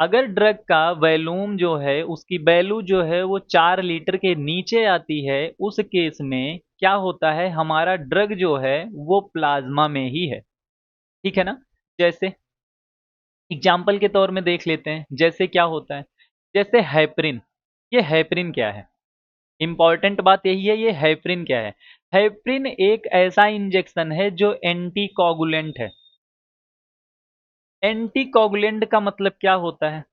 अगर ड्रग का वैल्यूम जो है उसकी वैल्यू जो है वो 4 लीटर के नीचे आती है, उस केस में क्या होता है, हमारा ड्रग जो है वो प्लाज्मा में ही है। ठीक है ना। जैसे एग्जाम्पल के तौर में देख लेते हैं, जैसे क्या होता है, जैसे हेपरिन। ये हेपरिन क्या है, इंपॉर्टेंट बात यही है, ये हेपरिन क्या है। हेपरिन एक ऐसा इंजेक्शन है जो एंटी कोगुलेंट है। एंटी कोगुलेंट का मतलब क्या होता है,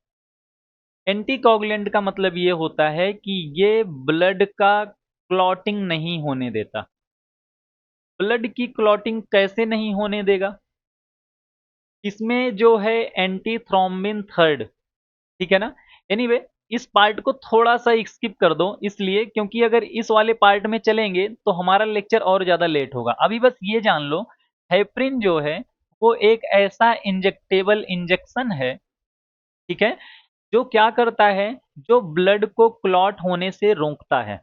एंटी कोगुलेंट का मतलब ये होता है कि ये ब्लड का क्लॉटिंग नहीं होने देता। ब्लड की क्लॉटिंग कैसे नहीं होने देगा, इसमें जो है एंटी थ्रोम्बिन थर्ड, ठीक है ना। एनीवे इस पार्ट को थोड़ा सा स्किप कर दो, इसलिए क्योंकि अगर इस वाले पार्ट में चलेंगे तो हमारा लेक्चर और ज्यादा लेट होगा। अभी बस ये जान लो, हेपरिन जो है वो एक ऐसा इंजेक्टेबल इंजेक्शन है, ठीक है, जो क्या करता है, जो ब्लड को क्लॉट होने से रोकता है।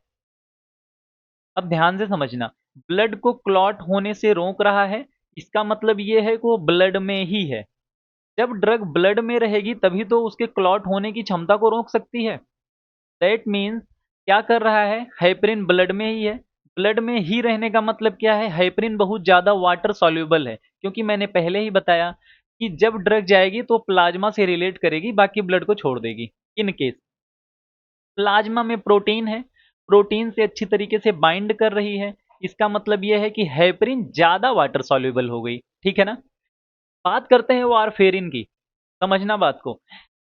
अब ध्यान से समझना, ब्लड को क्लॉट होने से रोक रहा है, इसका मतलब ये है कि वो ब्लड में ही है। जब ड्रग ब्लड में रहेगी तभी तो उसके क्लॉट होने की क्षमता को रोक सकती है। दैट मीन्स क्या कर रहा है, हेपरिन ब्लड में ही है। ब्लड में ही रहने का मतलब क्या है, हेपरिन बहुत ज्यादा वाटर सॉल्युबल है, क्योंकि मैंने पहले ही बताया कि जब ड्रग जाएगी तो प्लाज्मा से रिलेट करेगी, बाकी ब्लड को छोड़ देगी। इन केस प्लाज्मा में प्रोटीन है, प्रोटीन से अच्छी तरीके से बाइंड कर रही है, इसका मतलब यह है कि हेपरिन ज्यादा वाटर सॉल्युबल हो गई। ठीक है ना। बात करते हैं वारफेरिन की, समझना बात को।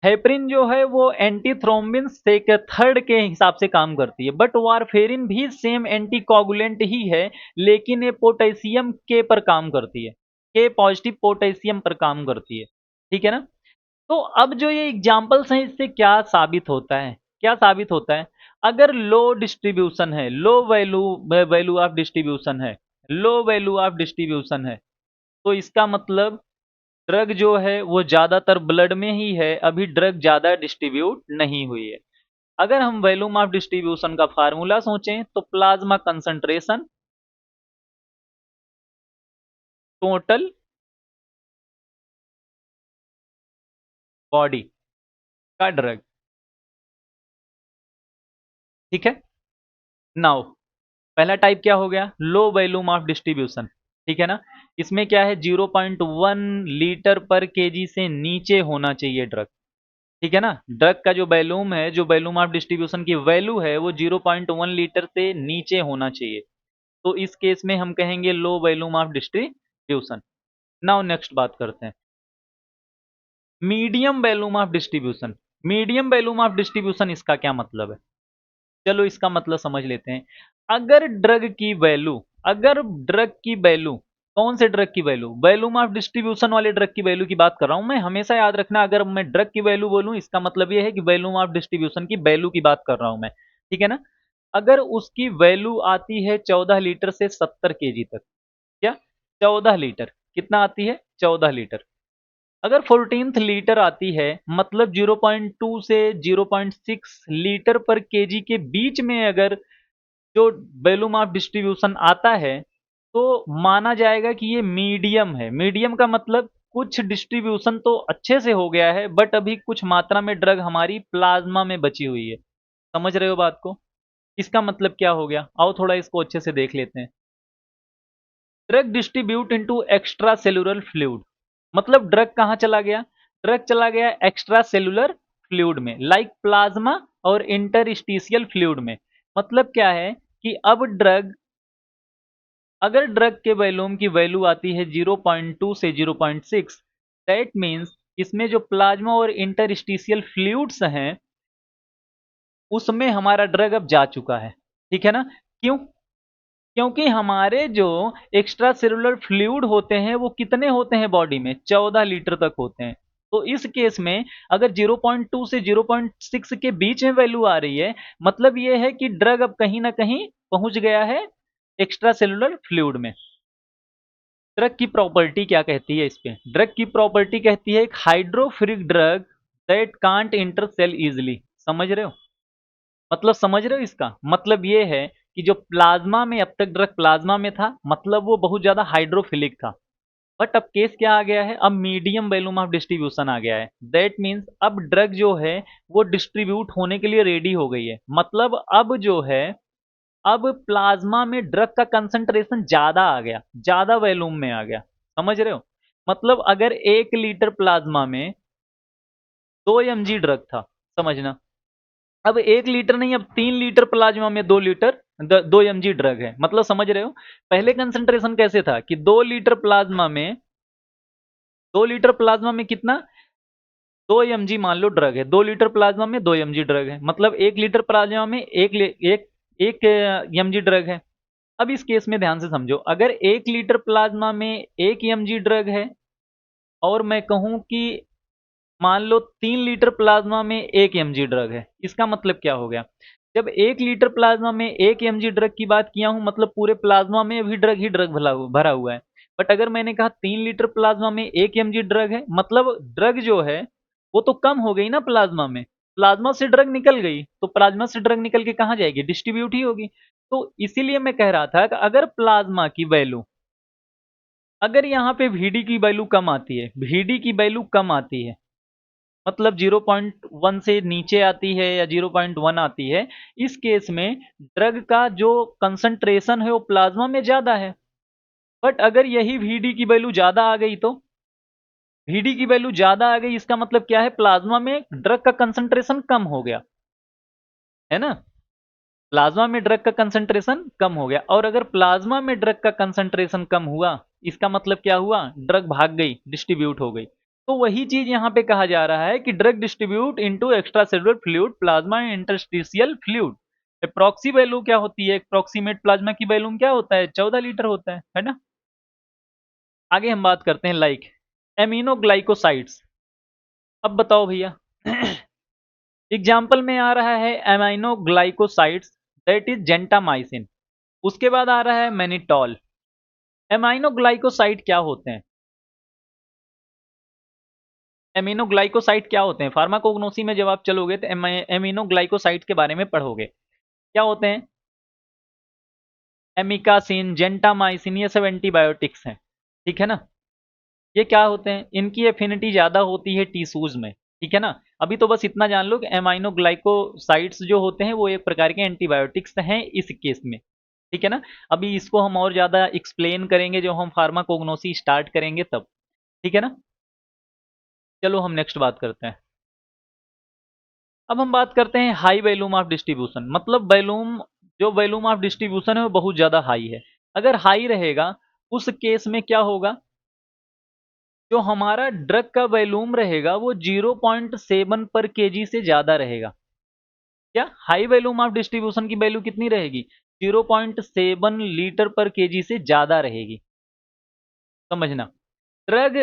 हेपरिन जो है वो एंटी थ्रोम्बिन थर्ड के हिसाब से काम करती है, बट वारफेरिन भी सेम एंटी कोगुलेंट ही है, लेकिन ये पोटेशियम के पर काम करती है, के पॉजिटिव पोटेशियम पर काम करती है। ठीक है ना। तो अब जो ये एग्जाम्पल्स हैं, इससे क्या साबित होता है, क्या साबित होता है, अगर लो डिस्ट्रीब्यूशन है, low value value of distribution है, लो वैल्यू ऑफ डिस्ट्रीब्यूशन है, तो इसका मतलब ड्रग जो है वो ज्यादातर ब्लड में ही है, अभी ड्रग ज्यादा डिस्ट्रीब्यूट नहीं हुई है। अगर हम वैल्यूम ऑफ डिस्ट्रीब्यूशन का फार्मूला सोचें तो प्लाज्मा कंसंट्रेशन टोटल बॉडी का ड्रग। ठीक है। नाउ पहला टाइप क्या हो गया, लो वैल्यूम ऑफ डिस्ट्रीब्यूशन। ठीक है ना। इसमें क्या है, 0.1 लीटर पर केजी से नीचे होना चाहिए ड्रग। ठीक है ना। ड्रग का जो वैल्यूम है, जो वैल्यूम ऑफ डिस्ट्रीब्यूशन की वैल्यू है वो 0.1 लीटर से नीचे होना चाहिए। तो इस केस में हम कहेंगे low volume of distribution. Now next बात करते हैं, medium volume of distribution. Medium volume of distribution इसका क्या मतलब है, चलो इसका मतलब समझ लेते हैं। अगर ड्रग की वैल्यू, अगर ड्रग की वैल्यू, कौन से ड्रग की वैल्यू, वैल्यूम ऑफ डिस्ट्रीब्यूशन वाले ड्रग की वैल्यू की बात कर रहा हूं मैं, हमेशा याद रखना, अगर मैं ड्रग की वैल्यू बोलूं इसका मतलब यह है कि वैल्यूम ऑफ डिस्ट्रीब्यूशन की वैल्यू की बात कर रहा हूं मैं। ठीक है ना। अगर उसकी वैल्यू आती है 14 लीटर से 70 केजी तक, क्या 14 लीटर, कितना आती है 14 लीटर, अगर 14th लीटर आती है, मतलब 0.2 से 0.6 लीटर पर केजी के बीच में अगर जो वैल्यूम ऑफ डिस्ट्रीब्यूशन आता है, तो माना जाएगा कि ये मीडियम है। मीडियम का मतलब कुछ डिस्ट्रीब्यूशन तो अच्छे से हो गया है, बट अभी कुछ मात्रा में ड्रग हमारी प्लाज्मा में बची हुई है। समझ रहे हो बात को। इसका मतलब क्या हो गया, आओ थोड़ा इसको अच्छे से देख लेते हैं। Drug distribute into extra cellular fluid, मतलब ड्रग कहाँ चला गया, ड्रग चला गया एक्स्ट्रा सेलुलर फ्लूइड में, लाइक प्लाज्मा और इंटरस्टिशियल फ्लूइड में। मतलब क्या है कि अब ड्रग, अगर ड्रग के वैल्यूम की वैल्यू आती है 0.2 से 0.6, दैट मीन्स इसमें जो प्लाज्मा और इंटरस्टिशियल फ्लूइड्स हैं उसमें हमारा ड्रग अब जा चुका है। ठीक है ना। क्यों, क्योंकि हमारे जो एक्स्ट्रा सेलुलर फ्लूइड होते हैं वो कितने होते हैं बॉडी में, 14 लीटर तक होते हैं। तो इस केस में अगर 0.2 से 0.6 के बीच में वैल्यू आ रही है, मतलब ये है कि ड्रग अब कहीं ना कहीं पहुंच गया है एक्स्ट्रा सेलुलर फ्लूइड में। ड्रग की प्रॉपर्टी क्या कहती है इस पे, ड्रग की प्रॉपर्टी कहती है एक hydrophilic drug that can't enter cell easily. समझ रहे हो, मतलब समझ रहे हो, इसका मतलब ये है कि जो प्लाज्मा में, अब तक ड्रग प्लाज्मा में था, मतलब वो बहुत ज्यादा हाइड्रोफिलिक था। बट अब केस क्या आ गया है, अब मीडियम वॉल्यूम ऑफ डिस्ट्रीब्यूशन आ गया है। दैट मीन्स अब ड्रग जो है वो डिस्ट्रीब्यूट होने के लिए रेडी हो गई है। मतलब अब जो है, अब प्लाज्मा में ड्रग का कंसंट्रेशन ज्यादा आ गया, ज्यादा वॉल्यूम में आ गया। समझ रहे हो? मतलब अगर 1 लीटर प्लाज्मा में 2 mg ड्रग था, समझना, अब 1 लीटर नहीं, अब 3 लीटर प्लाज्मा में 2 लीटर 2 mg ड्रग है। मतलब समझ रहे हो? पहले कंसंट्रेशन कैसे था कि 2 लीटर प्लाज्मा में कितना, 2 mg मान लो ड्रग है, 2 लीटर प्लाज्मा में 2 mg ड्रग है, मतलब 1 लीटर प्लाज्मा में एक mg ड्रग है। अब इस केस में ध्यान से समझो, अगर 1 लीटर प्लाज्मा में 1 mg ड्रग है, और मैं कहूं कि मान लो 3 लीटर प्लाज्मा में 1 mg ड्रग है, इसका मतलब क्या हो गया, जब 1 लीटर प्लाज्मा में 1 mg ड्रग की बात किया हूं, मतलब पूरे प्लाज्मा में भी ड्रग ही ड्रग भरा हुआ है। बट अगर मैंने कहा 3 लीटर प्लाज्मा में 1 mg ड्रग है, मतलब ड्रग जो है वो तो कम हो गई ना प्लाज्मा में, प्लाज्मा से ड्रग निकल गई, तो प्लाज्मा से ड्रग निकल के कहाँ जाएगी, डिस्ट्रीब्यूट ही होगी। तो इसीलिए मैं कह रहा था कि अगर प्लाज्मा की वैल्यू, अगर यहाँ पे VD की वैल्यू कम आती है, VD की वैल्यू कम आती है, मतलब 0.1 से नीचे आती है या 0.1 आती है, इस केस में ड्रग का जो कंसंट्रेशन है वो प्लाज्मा में ज्यादा है। बट अगर यही VD की वैल्यू ज्यादा आ गई, तो VD की वैल्यू ज्यादा आ गई, इसका मतलब क्या है, प्लाज्मा में ड्रग का कंसंट्रेशन कम हो गया, है ना? प्लाज्मा में ड्रग का कंसंट्रेशन कम हो गया, और अगर प्लाज्मा में ड्रग का कंसंट्रेशन कम हुआ, इसका मतलब क्या हुआ, ड्रग भाग गई, डिस्ट्रीब्यूट हो गई। तो वही चीज यहां पे कहा जा रहा है कि drug distribute into extra cellular fluid, plasma and interstitial fluid. Approx value क्या होती है, अप्रॉक्सीमेट प्लाज्मा की वैल्यू क्या होता है, 14 लीटर होता है ना? आगे हम बात करते हैं लाइक एमिनोग्लाइकोसाइड्स। अब बताओ भैया, एग्जाम्पल में आ रहा है एमाइनोग्लाइकोसाइड्स, दैट इज जेंटामाइसिन। उसके बाद आ रहा है मैनिटॉल। एमाइनोग्लाइकोसाइड क्या होते हैं, एमिनोग्लाइकोसाइड क्या होते हैं, फार्माकोग्नोसी में जब आप चलोगे तो एमिनोग्लाइकोसाइड के बारे में पढ़ोगे। क्या होते हैं, एमिकासिन, जेंटामाइसिन, ये सब एंटीबायोटिक्स हैं, ठीक है ना? ये क्या होते हैं, इनकी एफिनिटी ज्यादा होती है टिश्यूज में, ठीक है ना? अभी तो बस इतना जान लो कि एमाइनोग्लाइकोसाइड्स जो होते हैं वो एक प्रकार के एंटीबायोटिक्स हैं इस केस में, ठीक है ना? अभी इसको हम और ज्यादा एक्सप्लेन करेंगे जब हम फार्माकोग्नोसी स्टार्ट करेंगे तब, ठीक है ना? चलो हम नेक्स्ट बात करते हैं। अब हम बात करते हैं हाई वैल्यूम ऑफ डिस्ट्रीब्यूशन, मतलब वैल्यूम, जो वैल्यूम ऑफ डिस्ट्रीब्यूशन है वो बहुत ज्यादा हाई है। अगर हाई रहेगा, उस केस में क्या होगा, जो हमारा ड्रग का वैल्यूम रहेगा वो 0.7 पर केजी से ज्यादा रहेगा। क्या हाई वैल्यूम ऑफ डिस्ट्रीब्यूशन की वैल्यू कितनी रहेगी, 0.7 लीटर पर केजी से ज्यादा रहेगी। समझना, drug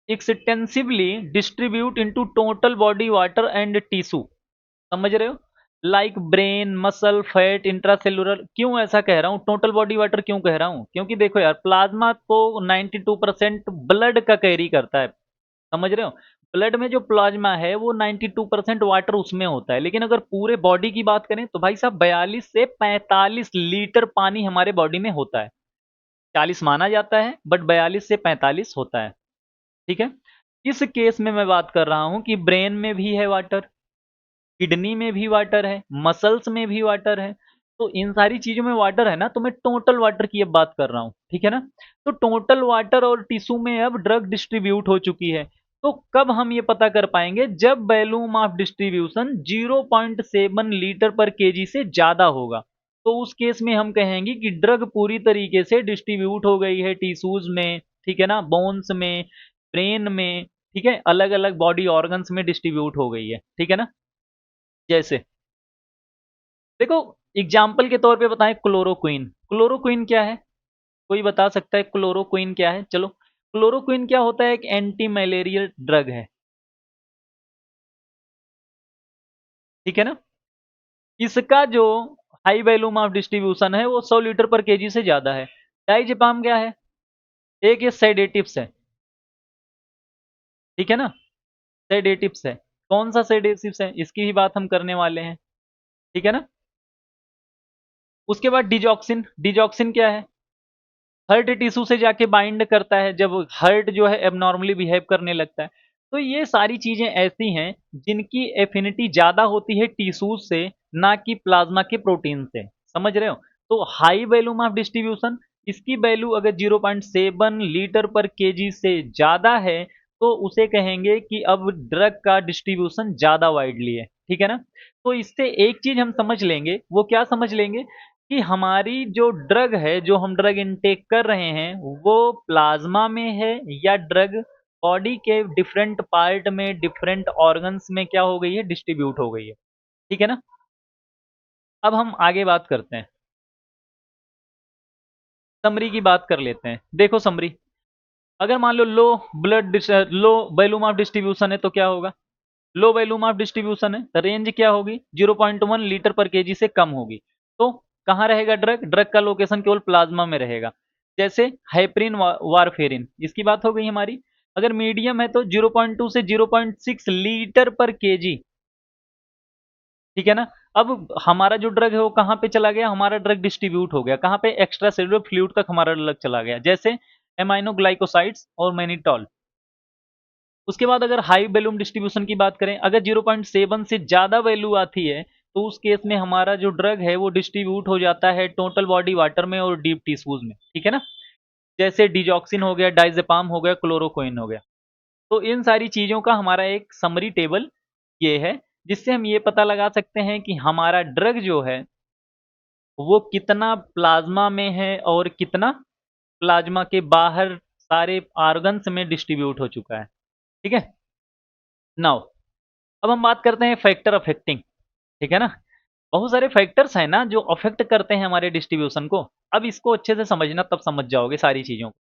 extensively distribute into total body water and tissue. समझ रहे हो? Like brain, muscle, fat, intracellular. क्यों ऐसा कह रहा हूँ, टोटल बॉडी वाटर क्यों कह रहा हूँ, क्योंकि देखो यार, प्लाज्मा तो 92% ब्लड का कैरी करता है, समझ रहे हो? ब्लड में जो प्लाज्मा है वो 92% वाटर उसमें होता है, लेकिन अगर पूरे बॉडी की बात करें तो भाई साहब 42 से 45 लीटर पानी हमारे बॉडी में होता है। 40 माना जाता है बट 42 से 45 होता है, ठीक है? इस केस में मैं बात कर रहा हूं कि ब्रेन में भी है वाटर, किडनी में भी वाटर है, मसल्स में भी वाटर है। तो इन सारी चीजों में वाटर है ना, तो मैं टोटल वाटर की अब बात कर रहा हूँ, ठीक है ना? तो टोटल वाटर और टिश्यू में अब ड्रग डिस्ट्रीब्यूट हो चुकी है। तो कब हम ये पता कर पाएंगे, जब volume of distribution 0.7 litre per KG से ज्यादा होगा। तो उस केस में हम कहेंगे कि ड्रग पूरी तरीके से डिस्ट्रीब्यूट हो गई है टिश्यूज में, ठीक है ना, बोन्स में, ब्रेन में, ठीक है, अलग अलग बॉडी ऑर्गन्स में डिस्ट्रीब्यूट हो गई है, ठीक है ना? जैसे देखो, एग्जाम्पल के तौर पे बताएं, क्लोरोक्वीन। क्लोरोक्वीन क्या है, कोई बता सकता है क्लोरोक्वीन क्या है? चलो, क्लोरोक्वीन क्या होता है, एक एंटी मलेरियल ड्रग है, ठीक है ना? इसका जो हाई वैल्यूम ऑफ डिस्ट्रीब्यूशन है वो 100 लीटर पर केजी से ज्यादा है। डाइजेपाम क्या है, एक ये सेडेटिव्स है, ठीक है ना? सेडेटिव्स है। कौन सा सेडेटिव्स है, इसकी ही बात हम करने वाले हैं, ठीक है ना? उसके बाद डिजॉक्सिन। डिजॉक्सिन क्या है, हर्ट टिश्यू से जाके बाइंड करता है, जब हर्ट जो है एबनॉर्मली बिहेव करने लगता है। तो ये सारी चीज़ें ऐसी हैं जिनकी एफिनिटी ज़्यादा होती है टिश्यूज़ से, ना कि प्लाज़्मा के प्रोटीन से, समझ रहे हो? तो हाई वॉल्यूम ऑफ डिस्ट्रीब्यूशन, इसकी वैल्यू अगर 0.7 लीटर पर केजी से ज़्यादा है, तो उसे कहेंगे कि अब ड्रग का डिस्ट्रीब्यूशन ज़्यादा वाइडली है, ठीक है ना? तो इससे एक चीज़ हम समझ लेंगे, वो क्या समझ लेंगे कि हमारी जो ड्रग है, जो हम ड्रग इनटेक कर रहे हैं, वो प्लाज़्मा में है या ड्रग बॉडी के डिफरेंट पार्ट में, डिफरेंट ऑर्गन्स में क्या हो गई है, डिस्ट्रीब्यूट हो गई है, ठीक है ना? अब हम आगे बात करते हैं, समरी की बात कर लेते हैं। देखो समरी, अगर मान लो लो वॉल्यूम ऑफ डिस्ट्रीब्यूशन है तो क्या होगा? लो वॉल्यूम ऑफ डिस्ट्रीब्यूशन है तो रेंज क्या होगी? 0.1 लीटर पर केजी से कम होगी। तो कहाँ रहेगा ड्रग? ड्रग का लोकेशन केवल प्लाज्मा में रहेगा। जैसे हेपरिन वारफेरिन, इसकी बात हो गई हमारी। अगर मीडियम है तो 0.2 से 0.6 लीटर पर केजी, ठीक है ना? अब हमारा जो ड्रग है वो कहाँ पे चला गया? हमारा ड्रग डिस्ट्रीब्यूट हो गया कहाँ पे? एक्स्ट्रा सेलुलर फ्लूइड तक हमारा ड्रग चला गया, जैसे एमाइनो ग्लाइकोसाइड्स और मैनिटॉल। उसके बाद अगर हाई वैल्यूम डिस्ट्रीब्यूशन की बात करें, अगर 0.7 से ज़्यादा वैल्यू आती है, तो उस केस में हमारा जो ड्रग है वो डिस्ट्रीब्यूट हो जाता है टोटल बॉडी वाटर में और डीप टिश्यूज में, ठीक है ना? जैसे डिजॉक्सिन हो गया, डाइजेपाम हो गया, क्लोरोक्विन हो गया। तो इन सारी चीज़ों का हमारा एक समरी टेबल ये है, जिससे हम ये पता लगा सकते हैं कि हमारा ड्रग जो है वो कितना प्लाज्मा में है और कितना प्लाज्मा के बाहर सारे ऑर्गन्स में डिस्ट्रीब्यूट हो चुका है, ठीक है? नाउ अब हम बात करते हैं फैक्टर अफेक्टिंग, ठीक है ना? बहुत सारे फैक्टर्स हैं ना जो अफेक्ट करते हैं हमारे डिस्ट्रीब्यूशन को। अब इसको अच्छे से समझना, तब समझ जाओगे सारी चीज़ों को।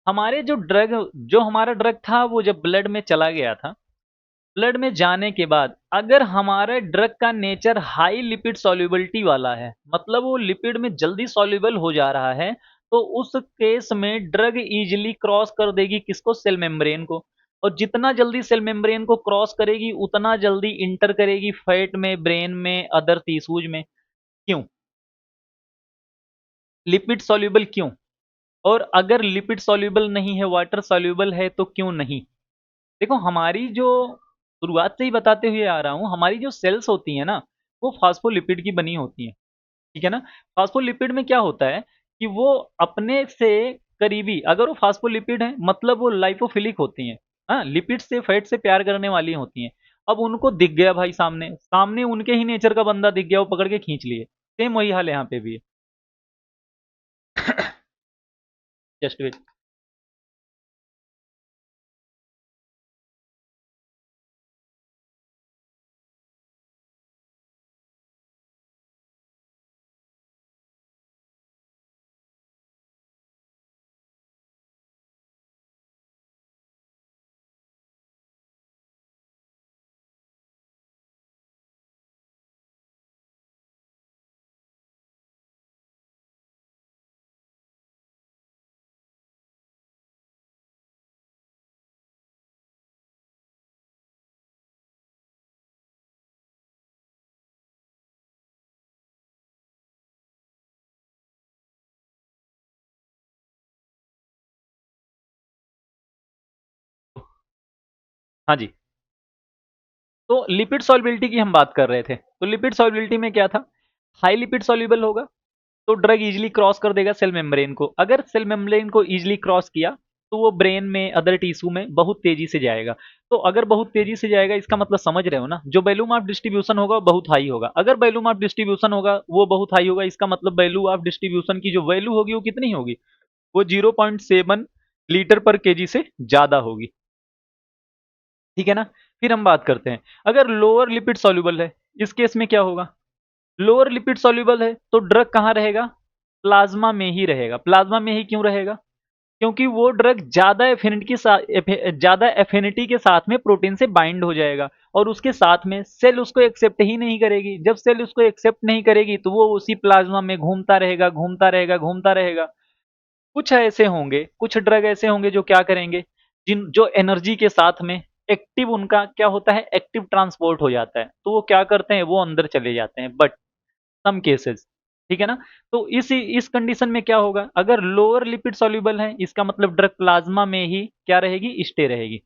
हमारे जो हमारा ड्रग था वो जब ब्लड में चला गया था, ब्लड में जाने के बाद अगर हमारे ड्रग का नेचर हाई लिपिड सॉल्युबिलिटी वाला है, मतलब वो लिपिड में जल्दी सॉल्युबल हो जा रहा है, तो उस केस में ड्रग इजीली क्रॉस कर देगी किसको? सेल मेम्ब्रेन को। और जितना जल्दी सेल मेम्ब्रेन को क्रॉस करेगी उतना जल्दी इंटर करेगी फैट में, ब्रेन में, अदर टिश्यूज में। क्यों? लिपिड सॉल्युबल क्यों? और अगर लिपिड सॉल्युबल नहीं है, वाटर सॉल्युबल है, तो क्यों नहीं? देखो, हमारी जो शुरुआत से ही बताते हुए आ रहा हूँ, हमारी जो सेल्स होती हैं ना, वो फास्फोलिपिड की बनी होती हैं, ठीक है ना? फास्फोलिपिड में क्या होता है कि वो अपने से करीबी, अगर वो फास्फोलिपिड है मतलब वो लाइपोफिलिक होती हैं, हाँ, लिपिड से, फैट से प्यार करने वाली होती हैं। अब उनको दिख गया भाई, सामने सामने उनके ही नेचर का बंदा दिख गया, वो पकड़ के खींच लिए। सेम वही हाल यहाँ पे भी है। Just wait. हाँ जी। तो लिपिड सॉल्युबिलिटी की हम बात कर रहे थे, तो लिपिड सॉल्युबिलिटी में क्या था? हाई लिपिड सॉल्युबल होगा तो ड्रग इजीली क्रॉस कर देगा सेल मेम्ब्रेन को। अगर सेल मेम्ब्रेन को इजीली क्रॉस किया तो वो ब्रेन में, अदर टिश्यू में बहुत तेजी से जाएगा। तो अगर बहुत तेजी से जाएगा, इसका मतलब समझ रहे हो ना, जो वैल्यूम ऑफ डिस्ट्रीब्यूशन होगा वो बहुत हाई होगा। अगर वैल्यूम ऑफ डिस्ट्रीब्यूशन होगा वो बहुत हाई होगा, इसका मतलब वैल्यू ऑफ डिस्ट्रीब्यूशन की जो वैल्यू होगी वो कितनी होगी? वो 0.7 लीटर पर केजी से ज्यादा होगी, ठीक है ना? फिर हम बात करते हैं, अगर लोअर लिपिड सॉल्युबल है, इस केस में क्या होगा? लोअर लिपिड सॉल्युबल है तो ड्रग कहाँ रहेगा? प्लाज्मा में ही रहेगा। प्लाज्मा में ही क्यों रहेगा? क्योंकि वो ड्रग ज्यादा एफिनिटी के साथ में प्रोटीन से बाइंड हो जाएगा, और उसके साथ में सेल उसको एक्सेप्ट ही नहीं करेगी। जब सेल उसको एक्सेप्ट नहीं करेगी तो वो उसी प्लाज्मा में घूमता रहेगा, घूमता रहेगा, घूमता रहेगा। कुछ ऐसे होंगे, कुछ ड्रग ऐसे होंगे जो क्या करेंगे, जिन जो एनर्जी के साथ में एक्टिव, उनका क्या होता है, एक्टिव ट्रांसपोर्ट हो जाता है, तो वो क्या करते हैं, वो अंदर चले जाते हैं। बट सम केसेस, ठीक है ना। तो इस कंडीशन में क्या होगा, अगर लोअर लिपिड सॉल्युबल है इसका मतलब ड्रग प्लाज्मा में ही क्या रहेगी, स्टे रहेगी।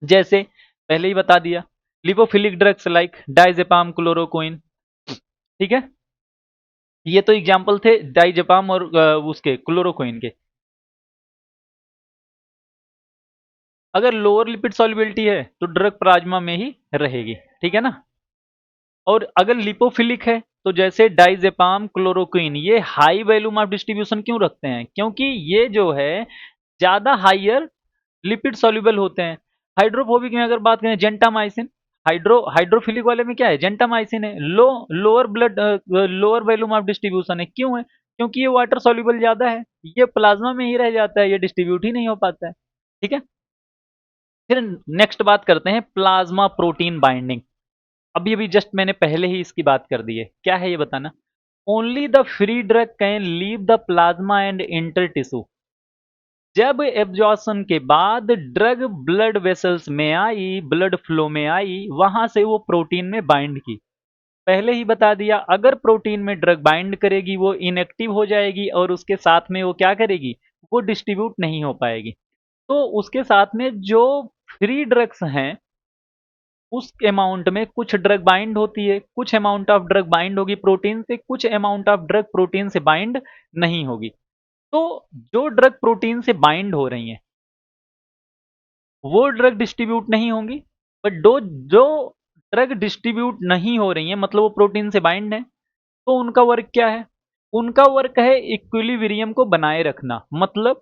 जैसे पहले ही बता दिया, lipophilic drugs like diazepam chloroquine, ठीक है। ये तो एग्जाम्पल थे डाइजेपाम और उसके क्लोरोक्विन के। अगर लोअर लिपिड सॉल्युबिलिटी है तो ड्रग प्लाज्मा में ही रहेगी, ठीक है ना। और अगर लिपोफिलिक है तो जैसे डाइजेपाम क्लोरोक्विन, ये हाई वैल्यूम ऑफ डिस्ट्रीब्यूशन क्यों रखते हैं, क्योंकि ये जो है ज्यादा हाइयर लिपिड सॉल्युबल होते हैं। हाइड्रोफोबिक में अगर बात करें जेंटामाइसिन, हाइड्रोफिलिक वाले में क्या है, जेंटामाइसिन है, लोअर वैल्यूम ऑफ डिस्ट्रीब्यूशन है, क्यों है, क्योंकि ये वाटर सॉल्युबल ज्यादा है, ये प्लाज्मा में ही रह जाता है, ये डिस्ट्रीब्यूट ही नहीं हो पाता है, ठीक है। फिर नेक्स्ट बात करते हैं प्लाज्मा प्रोटीन बाइंडिंग। अभी अभी जस्ट मैंने पहले ही इसकी बात कर दी है, क्या है ये बताना। Only the free drug can leave the plasma and inter tissue. जब एब्जॉर्प्शन के बाद ड्रग ब्लड वेसल्स में आई, ब्लड फ्लो में आई, वहां से वो प्रोटीन में बाइंड की। पहले ही बता दिया, अगर प्रोटीन में ड्रग बाइंड करेगी वो इनएक्टिव हो जाएगी और उसके साथ में वो क्या करेगी, वो डिस्ट्रीब्यूट नहीं हो पाएगी। तो उसके साथ में जो फ्री ड्रग्स हैं उस अमाउंट में कुछ ड्रग बाइंड होती है, कुछ अमाउंट ऑफ ड्रग बाइंड होगी प्रोटीन से, कुछ अमाउंट ऑफ ड्रग प्रोटीन से बाइंड नहीं होगी। तो जो ड्रग प्रोटीन से बाइंड हो रही हैं वो ड्रग डिस्ट्रीब्यूट नहीं होंगी, बट दो जो ड्रग डिस्ट्रीब्यूट नहीं हो रही है मतलब वो प्रोटीन से बाइंड है, तो उनका वर्क क्या है, उनका वर्क है इक्विलिब्रियम को बनाए रखना, मतलब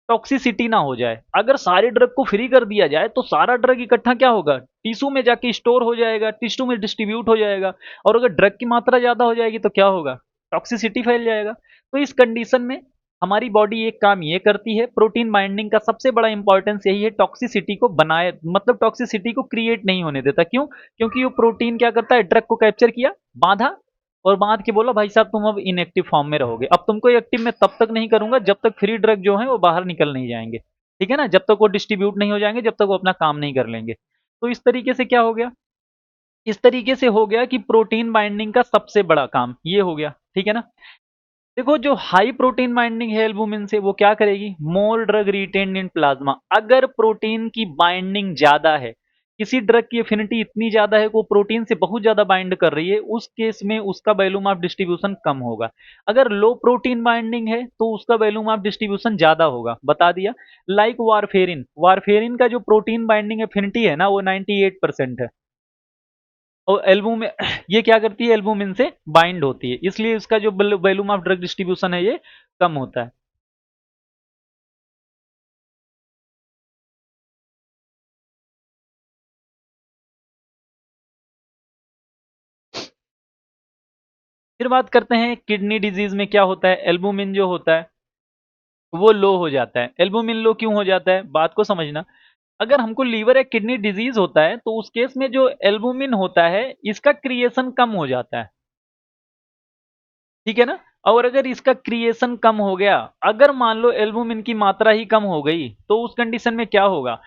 टॉक्सिसिटी ना हो जाए। अगर सारे ड्रग को फ्री कर दिया जाए तो सारा ड्रग इकट्ठा क्या होगा, टिश्यू में जाके स्टोर हो जाएगा, टिश्यू में डिस्ट्रीब्यूट हो जाएगा, और अगर ड्रग की मात्रा ज्यादा हो जाएगी तो क्या होगा, टॉक्सिसिटी फैल जाएगा। तो इस कंडीशन में हमारी बॉडी एक काम ये करती है, प्रोटीन बाइंडिंग का सबसे बड़ा इंपॉर्टेंस यही है, टॉक्सिसिटी को बनाए, मतलब टॉक्सिसिटी को क्रिएट नहीं होने देता। क्यों, क्योंकि वो प्रोटीन क्या करता है, ड्रग को कैप्चर किया, बांधा, और बांध के बोला भाई साहब तुम अब इनएक्टिव फॉर्म में रहोगे, अब तुमको एक्टिव में तब तक नहीं करूंगा जब तक फ्री ड्रग जो है वो बाहर निकल नहीं जाएंगे, ठीक है ना, जब तक वो डिस्ट्रीब्यूट नहीं हो जाएंगे, जब तक वो अपना काम नहीं कर लेंगे। तो इस तरीके से क्या हो गया, इस तरीके से हो गया कि प्रोटीन बाइंडिंग का सबसे बड़ा काम ये हो गया, ठीक है ना। देखो जो हाई प्रोटीन बाइंडिंग है एल्बुमिन से वो क्या करेगी, more drug retain in plasma. अगर प्रोटीन की बाइंडिंग ज्यादा है, किसी ड्रग की एफिनिटी इतनी ज्यादा है कि वो प्रोटीन से बहुत ज्यादा बाइंड कर रही है, उस केस में उसका वैल्यूम ऑफ डिस्ट्रीब्यूशन कम होगा। अगर लो प्रोटीन बाइंडिंग है तो उसका वैल्यूम ऑफ डिस्ट्रीब्यूशन ज्यादा होगा, बता दिया। लाइक वारफेरिन, वारफेरिन का जो प्रोटीन बाइंडिंग एफिनिटी है ना वो 98% है, और एल्बुमिन ये क्या करती है, एल्बुमिन से बाइंड होती है, इसलिए इसका जो वैल्यूम ऑफ ड्रग डिस्ट्रीब्यूशन है ये कम होता है। फिर बात करते हैं किडनी डिजीज में क्या होता है, एल्बुमिन जो होता है वो लो हो जाता है। एल्बुमिन लो क्यों हो जाता है, बात को समझना। अगर हमको लीवर या किडनी डिजीज होता है तो उस केस में जो एल्बुमिन होता है इसका क्रिएशन कम हो जाता है, ठीक है ना। और अगर इसका क्रिएशन कम हो गया, अगर मान लो एल्बुमिन की मात्रा ही कम हो गई तो उस कंडीशन में क्या होगा,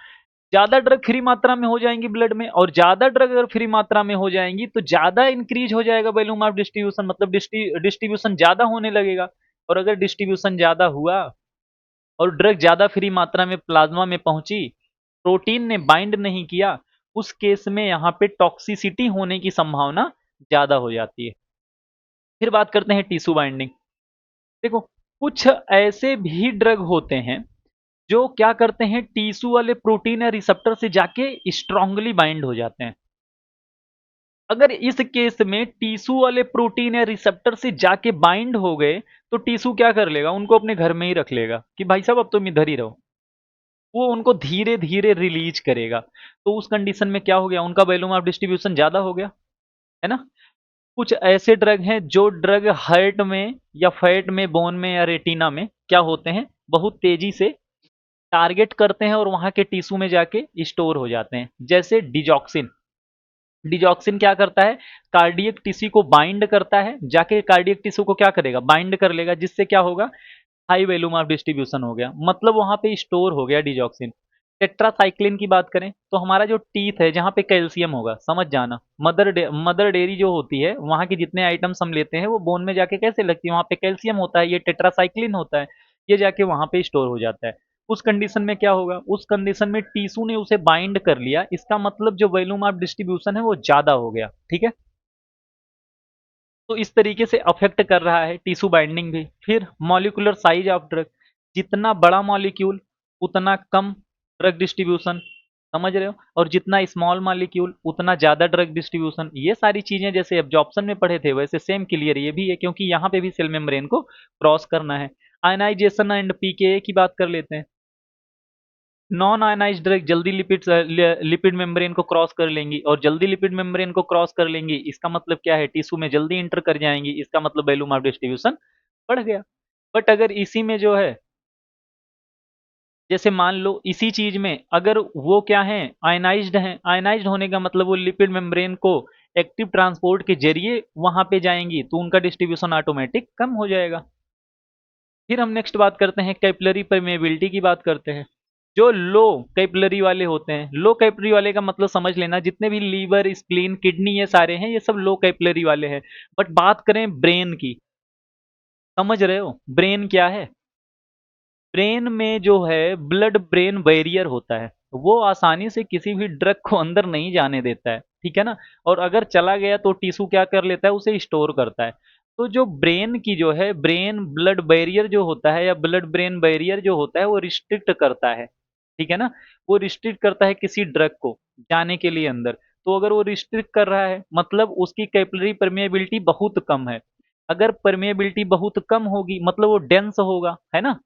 ज्यादा ड्रग फ्री मात्रा में हो जाएंगी ब्लड में, और ज्यादा ड्रग अगर फ्री मात्रा में हो जाएंगी तो ज्यादा इंक्रीज हो जाएगा वॉल्यूम ऑफ डिस्ट्रीब्यूशन, मतलब डिस्ट्रीब्यूशन ज्यादा होने लगेगा। और अगर डिस्ट्रीब्यूशन ज्यादा हुआ और ड्रग ज्यादा फ्री मात्रा में प्लाज्मा में पहुंची, प्रोटीन ने बाइंड नहीं किया, उस केस में यहाँ पे टॉक्सिसिटी होने की संभावना ज्यादा हो जाती है। फिर बात करते हैं टिश्यू बाइंडिंग। देखो कुछ ऐसे भी ड्रग होते हैं जो क्या करते हैं, टिश्यू वाले प्रोटीन या रिसेप्टर से जाके स्ट्रांगली बाइंड हो जाते हैं। अगर इस केस में टिश्यू वाले प्रोटीन या रिसेप्टर से जाके बाइंड हो गए तो टिश्यू क्या कर लेगा, उनको अपने घर में ही रख लेगा कि भाई साहब अब तुम इधर ही रहो, वो उनको धीरे धीरे रिलीज करेगा। तो उस कंडीशन में क्या हो गया, उनका वॉल्यूम ऑफ डिस्ट्रीब्यूशन ज्यादा हो गया, है ना। कुछ ऐसे ड्रग हैं जो ड्रग हार्ट में या फैट में, बोन में या रेटिना में क्या होते हैं, बहुत तेजी से टारगेट करते हैं और वहां के टिश्यू में जाके स्टोर हो जाते हैं। जैसे डिजॉक्सिन, डिजॉक्सिन क्या करता है, कार्डियक टिश्यू को बाइंड करता है, जाके कार्डियक टिश्यू को क्या करेगा, बाइंड कर लेगा, जिससे क्या होगा, हाई वैल्यूम ऑफ डिस्ट्रीब्यूशन हो गया, मतलब वहां पे स्टोर हो गया डिजॉक्सिन। टेट्रासाइक्लिन की बात करें तो हमारा जो टीथ है जहाँ पे कैल्शियम होगा, समझ जाना, मदर डेयरी जो होती है वहाँ के जितने आइटम्स हम लेते हैं वो बोन में जाके कैसे लगती है, वहाँ पे कैल्शियम होता है, ये टेट्रासाइक्लिन होता है, ये जाके वहाँ पे स्टोर हो जाता है। उस कंडीशन में क्या होगा, उस कंडीशन में टीसू ने उसे बाइंड कर लिया, इसका मतलब जो वॉल्यूम ऑफ डिस्ट्रीब्यूशन है वो ज्यादा हो गया, ठीक है। तो इस तरीके से अफेक्ट कर रहा है टिश्यू बाइंडिंग भी। फिर मॉलिक्यूलर साइज ऑफ ड्रग, जितना बड़ा मॉलिक्यूल उतना कम ड्रग डिस्ट्रीब्यूशन, समझ रहे हो, और जितना स्मॉल मॉलिक्यूल उतना ज्यादा ड्रग डिस्ट्रीब्यूशन। ये सारी चीजें जैसे एब्जॉर्प्शन में पढ़े थे वैसे सेम क्लियर ये भी है, क्योंकि यहाँ पे भी सेल मेम्ब्रेन को क्रॉस करना है। आयनाइजेशन एंड पीके की बात कर लेते हैं। नॉन आयनाइज्ड ड्रग जल्दी लिपिड मेम्ब्रेन को क्रॉस कर लेंगी, और जल्दी लिपिड मेम्ब्रेन को क्रॉस कर लेंगी इसका मतलब क्या है, टिश्यू में जल्दी इंटर कर जाएंगी, इसका मतलब वॉल्यूम ऑफ डिस्ट्रीब्यूशन बढ़ गया। बट अगर इसी में जो है, जैसे मान लो इसी चीज में अगर वो क्या है, आयनाइज्ड है, आयनाइज्ड होने का मतलब वो लिपिड मेम्ब्रेन को एक्टिव ट्रांसपोर्ट के जरिए वहां पे जाएंगी, तो उनका डिस्ट्रीब्यूशन ऑटोमेटिक कम हो जाएगा। फिर हम नेक्स्ट बात करते हैं कैपिलरी परमेबिलिटी की बात करते हैं। जो लो कैपिलरी वाले होते हैं, लो कैपिलरी वाले का मतलब समझ लेना, जितने भी लीवर स्प्लीन किडनी ये सारे हैं ये सब लो कैपिलरी वाले हैं। बट बात करें ब्रेन की, समझ रहे हो ब्रेन क्या है, ब्रेन में जो है ब्लड ब्रेन बैरियर होता है, वो आसानी से किसी भी ड्रग को अंदर नहीं जाने देता है, ठीक है ना। और अगर चला गया तो टिश्यू क्या कर लेता है, उसे स्टोर करता है। तो जो ब्रेन की जो है ब्रेन ब्लड बैरियर जो होता है या ब्लड ब्रेन बैरियर जो होता है वो रिस्ट्रिक्ट करता है, ठीक है ना। वो रिस्ट्रिक्ट करता है किसी ड्रग को जाने के लिए अंदर। तो अगर वो रिस्ट्रिक्ट कर रहा है मतलब उसकी कैपिलरी परमेबिलिटी बहुत कम है। अगर परमेबिलिटी बहुत कम होगी मतलब वो डेंस होगा, है ना।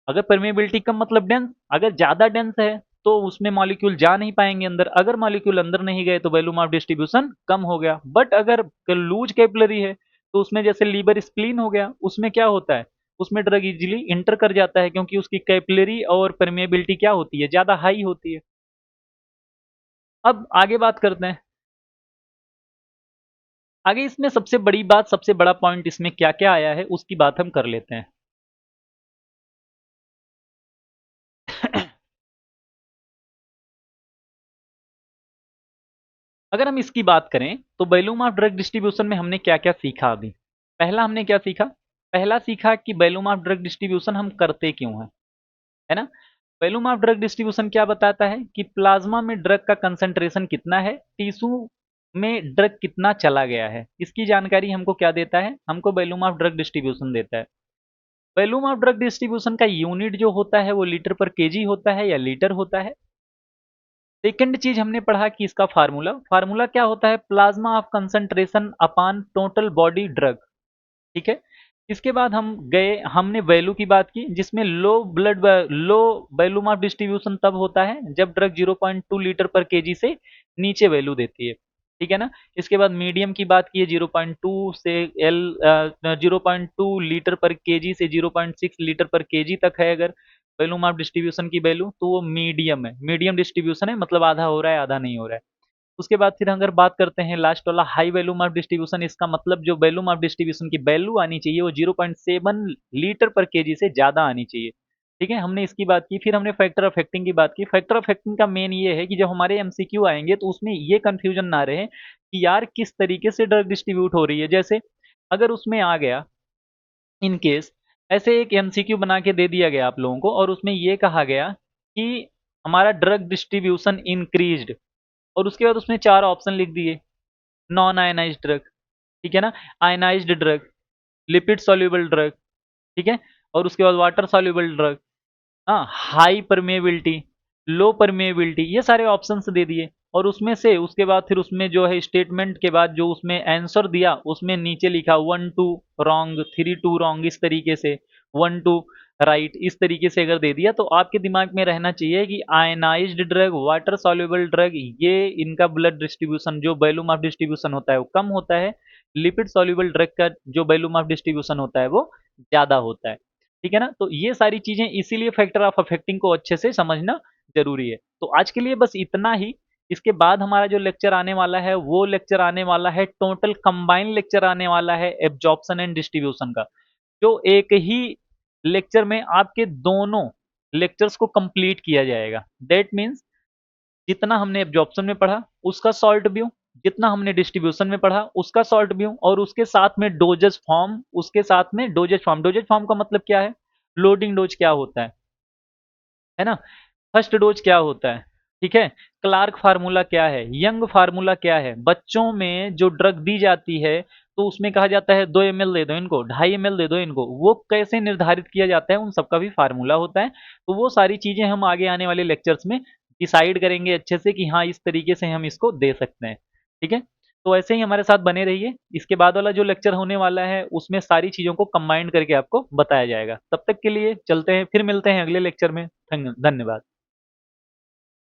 अगर परमेबिलिटी कम मतलब डेंस, अगर ज्यादा डेंस है तो उसमें मॉलिक्यूल जा नहीं पाएंगे अंदर, अगर मॉलिक्यूल अंदर नहीं गए तो वॉल्यूम ऑफ डिस्ट्रीब्यूशन कम हो गया। बट अगर लूज कैपिलरी है तो उसमें जैसे लीवर स्प्लीन हो गया, उसमें क्या होता है, उसमें ड्रग इजीली इंटर कर जाता है, क्योंकि उसकी कैपिलरी और परमेबिलिटी क्या होती है, ज्यादा हाई होती है। अब आगे बात करते हैं, आगे इसमें सबसे बड़ी बात, सबसे बड़ा पॉइंट इसमें क्या क्या आया है उसकी बात हम कर लेते हैं। अगर हम इसकी बात करें तो वॉल्यूम ऑफ ड्रग डिस्ट्रीब्यूशन में हमने क्या क्या सीखा अभी। पहला हमने क्या सीखा, पहला सीखा कि वॉल्यूम ऑफ ड्रग डिस्ट्रीब्यूशन हम करते क्यों हैं, है ना। वॉल्यूम ऑफ ड्रग डिस्ट्रीब्यूशन क्या बताता है कि प्लाज्मा में ड्रग का कंसंट्रेशन कितना है, टिश्यू में ड्रग कितना चला गया है, इसकी जानकारी हमको क्या देता है, हमको वॉल्यूम ऑफ ड्रग डिस्ट्रीब्यूशन देता है। वॉल्यूम ऑफ ड्रग डिस्ट्रीब्यूशन का यूनिट जो होता है वो लीटर पर केजी होता है या लीटर होता है। सेकंड चीज हमने पढ़ा कि इसका फार्मूला, फार्मूला क्या होता है, plasma of concentration upon total body drug, ठीक है। इसके बाद हम गए, हमने वैल्यू की बात की जिसमें लो वैल्यूम ऑफ डिस्ट्रीब्यूशन तब होता है जब ड्रग 0.2 लीटर पर केजी से नीचे वैल्यू देती है, ठीक है ना। इसके बाद मीडियम की बात की है, 0.2 से एल 0.2 लीटर पर केजी से 0.6 लीटर पर केजी तक है अगर वैल्यूम ऑफ डिस्ट्रीब्यूशन की वैल्यू, तो वो मीडियम है, मीडियम डिस्ट्रीब्यूशन है, मतलब आधा हो रहा है आधा नहीं हो रहा है। उसके बाद फिर अगर बात करते हैं लास्ट वाला हाई वैल्यूम ऑफ डिस्ट्रीब्यूशन, इसका मतलब जो वैल्यूम ऑफ डिस्ट्रीब्यूशन की वैल्यू आनी चाहिए वो 0.7 लीटर पर केजी से ज्यादा आनी चाहिए, ठीक है। हमने इसकी बात की, फिर हमने फैक्टर अफेक्टिंग की बात की। फैक्टर अफेक्टिंग का मेन ये है कि जब हमारे एमसीक्यू आएंगे तो उसमें ये कंफ्यूजन ना रहे कि यार किस तरीके से ड्रग डिस्ट्रीब्यूट हो रही है। जैसे अगर उसमें आ गया इन केस, ऐसे एक एमसीक्यू बना के दे दिया गया आप लोगों को और उसमें ये कहा गया कि हमारा ड्रग डिस्ट्रीब्यूशन इंक्रीज्ड, और उसके बाद उसमें चार ऑप्शन लिख दिए, नॉन आयनाइज्ड ड्रग, ठीक है ना, ionised drug, lipid soluble drug, ठीक है, और उसके बाद वाटर सॉल्युबल ड्रग, हाँ, हाई परमेबिलिटी, लो परमेबिलिटी, ये सारे ऑप्शंस दे दिए। और उसमें से उसके बाद फिर उसमें जो है स्टेटमेंट के बाद जो उसमें आंसर दिया उसमें नीचे लिखा 1 2 रॉन्ग 3 2 रॉन्ग, इस तरीके से 1 2 राइट, इस तरीके से अगर दे दिया तो आपके दिमाग में रहना चाहिए कि ionised drug, water soluble drug, ये इनका ब्लड डिस्ट्रीब्यूशन जो वॉल्यूम ऑफ डिस्ट्रीब्यूशन होता है वो कम होता है, लिपिड सॉल्युबल ड्रग का जो वॉल्यूम ऑफ डिस्ट्रीब्यूशन होता है वो ज्यादा होता है, ठीक है ना। तो ये सारी चीजें इसीलिए फैक्टर ऑफ अफेक्टिंग को अच्छे से समझना जरूरी है। तो आज के लिए बस इतना ही। इसके बाद हमारा जो लेक्चर आने वाला है वो लेक्चर आने वाला है, टोटल कंबाइंड लेक्चर आने वाला है एब्जॉर्प्शन एंड डिस्ट्रीब्यूशन का, जो एक ही लेक्चर में आपके दोनों लेक्चर्स को कंप्लीट किया जाएगा। दैट मीन्स जितना हमने एब्जॉर्प्शन में पढ़ा उसका शॉर्ट व्यू, जितना हमने डिस्ट्रीब्यूशन में पढ़ा उसका शॉर्ट व्यू, और उसके साथ में डोजेस फॉर्म, उसके साथ में डोजेज फॉर्म। डोजेज फॉर्म का मतलब क्या है, लोडिंग डोज क्या होता है ना, फर्स्ट डोज क्या होता है, ठीक है, क्लार्क फार्मूला क्या है, यंग फार्मूला क्या है। बच्चों में जो ड्रग दी जाती है तो उसमें कहा जाता है 2 ml दे दो इनको, 2.5 ml दे दो इनको, वो कैसे निर्धारित किया जाता है उन सबका भी फार्मूला होता है। तो वो सारी चीजें हम आगे आने वाले लेक्चर्स में डिसाइड करेंगे अच्छे से कि हाँ इस तरीके से हम इसको दे सकते हैं, ठीक है। तो ऐसे ही हमारे साथ बने रहिए। इसके बाद वाला जो लेक्चर होने वाला है उसमें सारी चीजों को कंबाइंड करके आपको बताया जाएगा। तब तक के लिए चलते हैं, फिर मिलते हैं अगले लेक्चर में। धन्यवाद।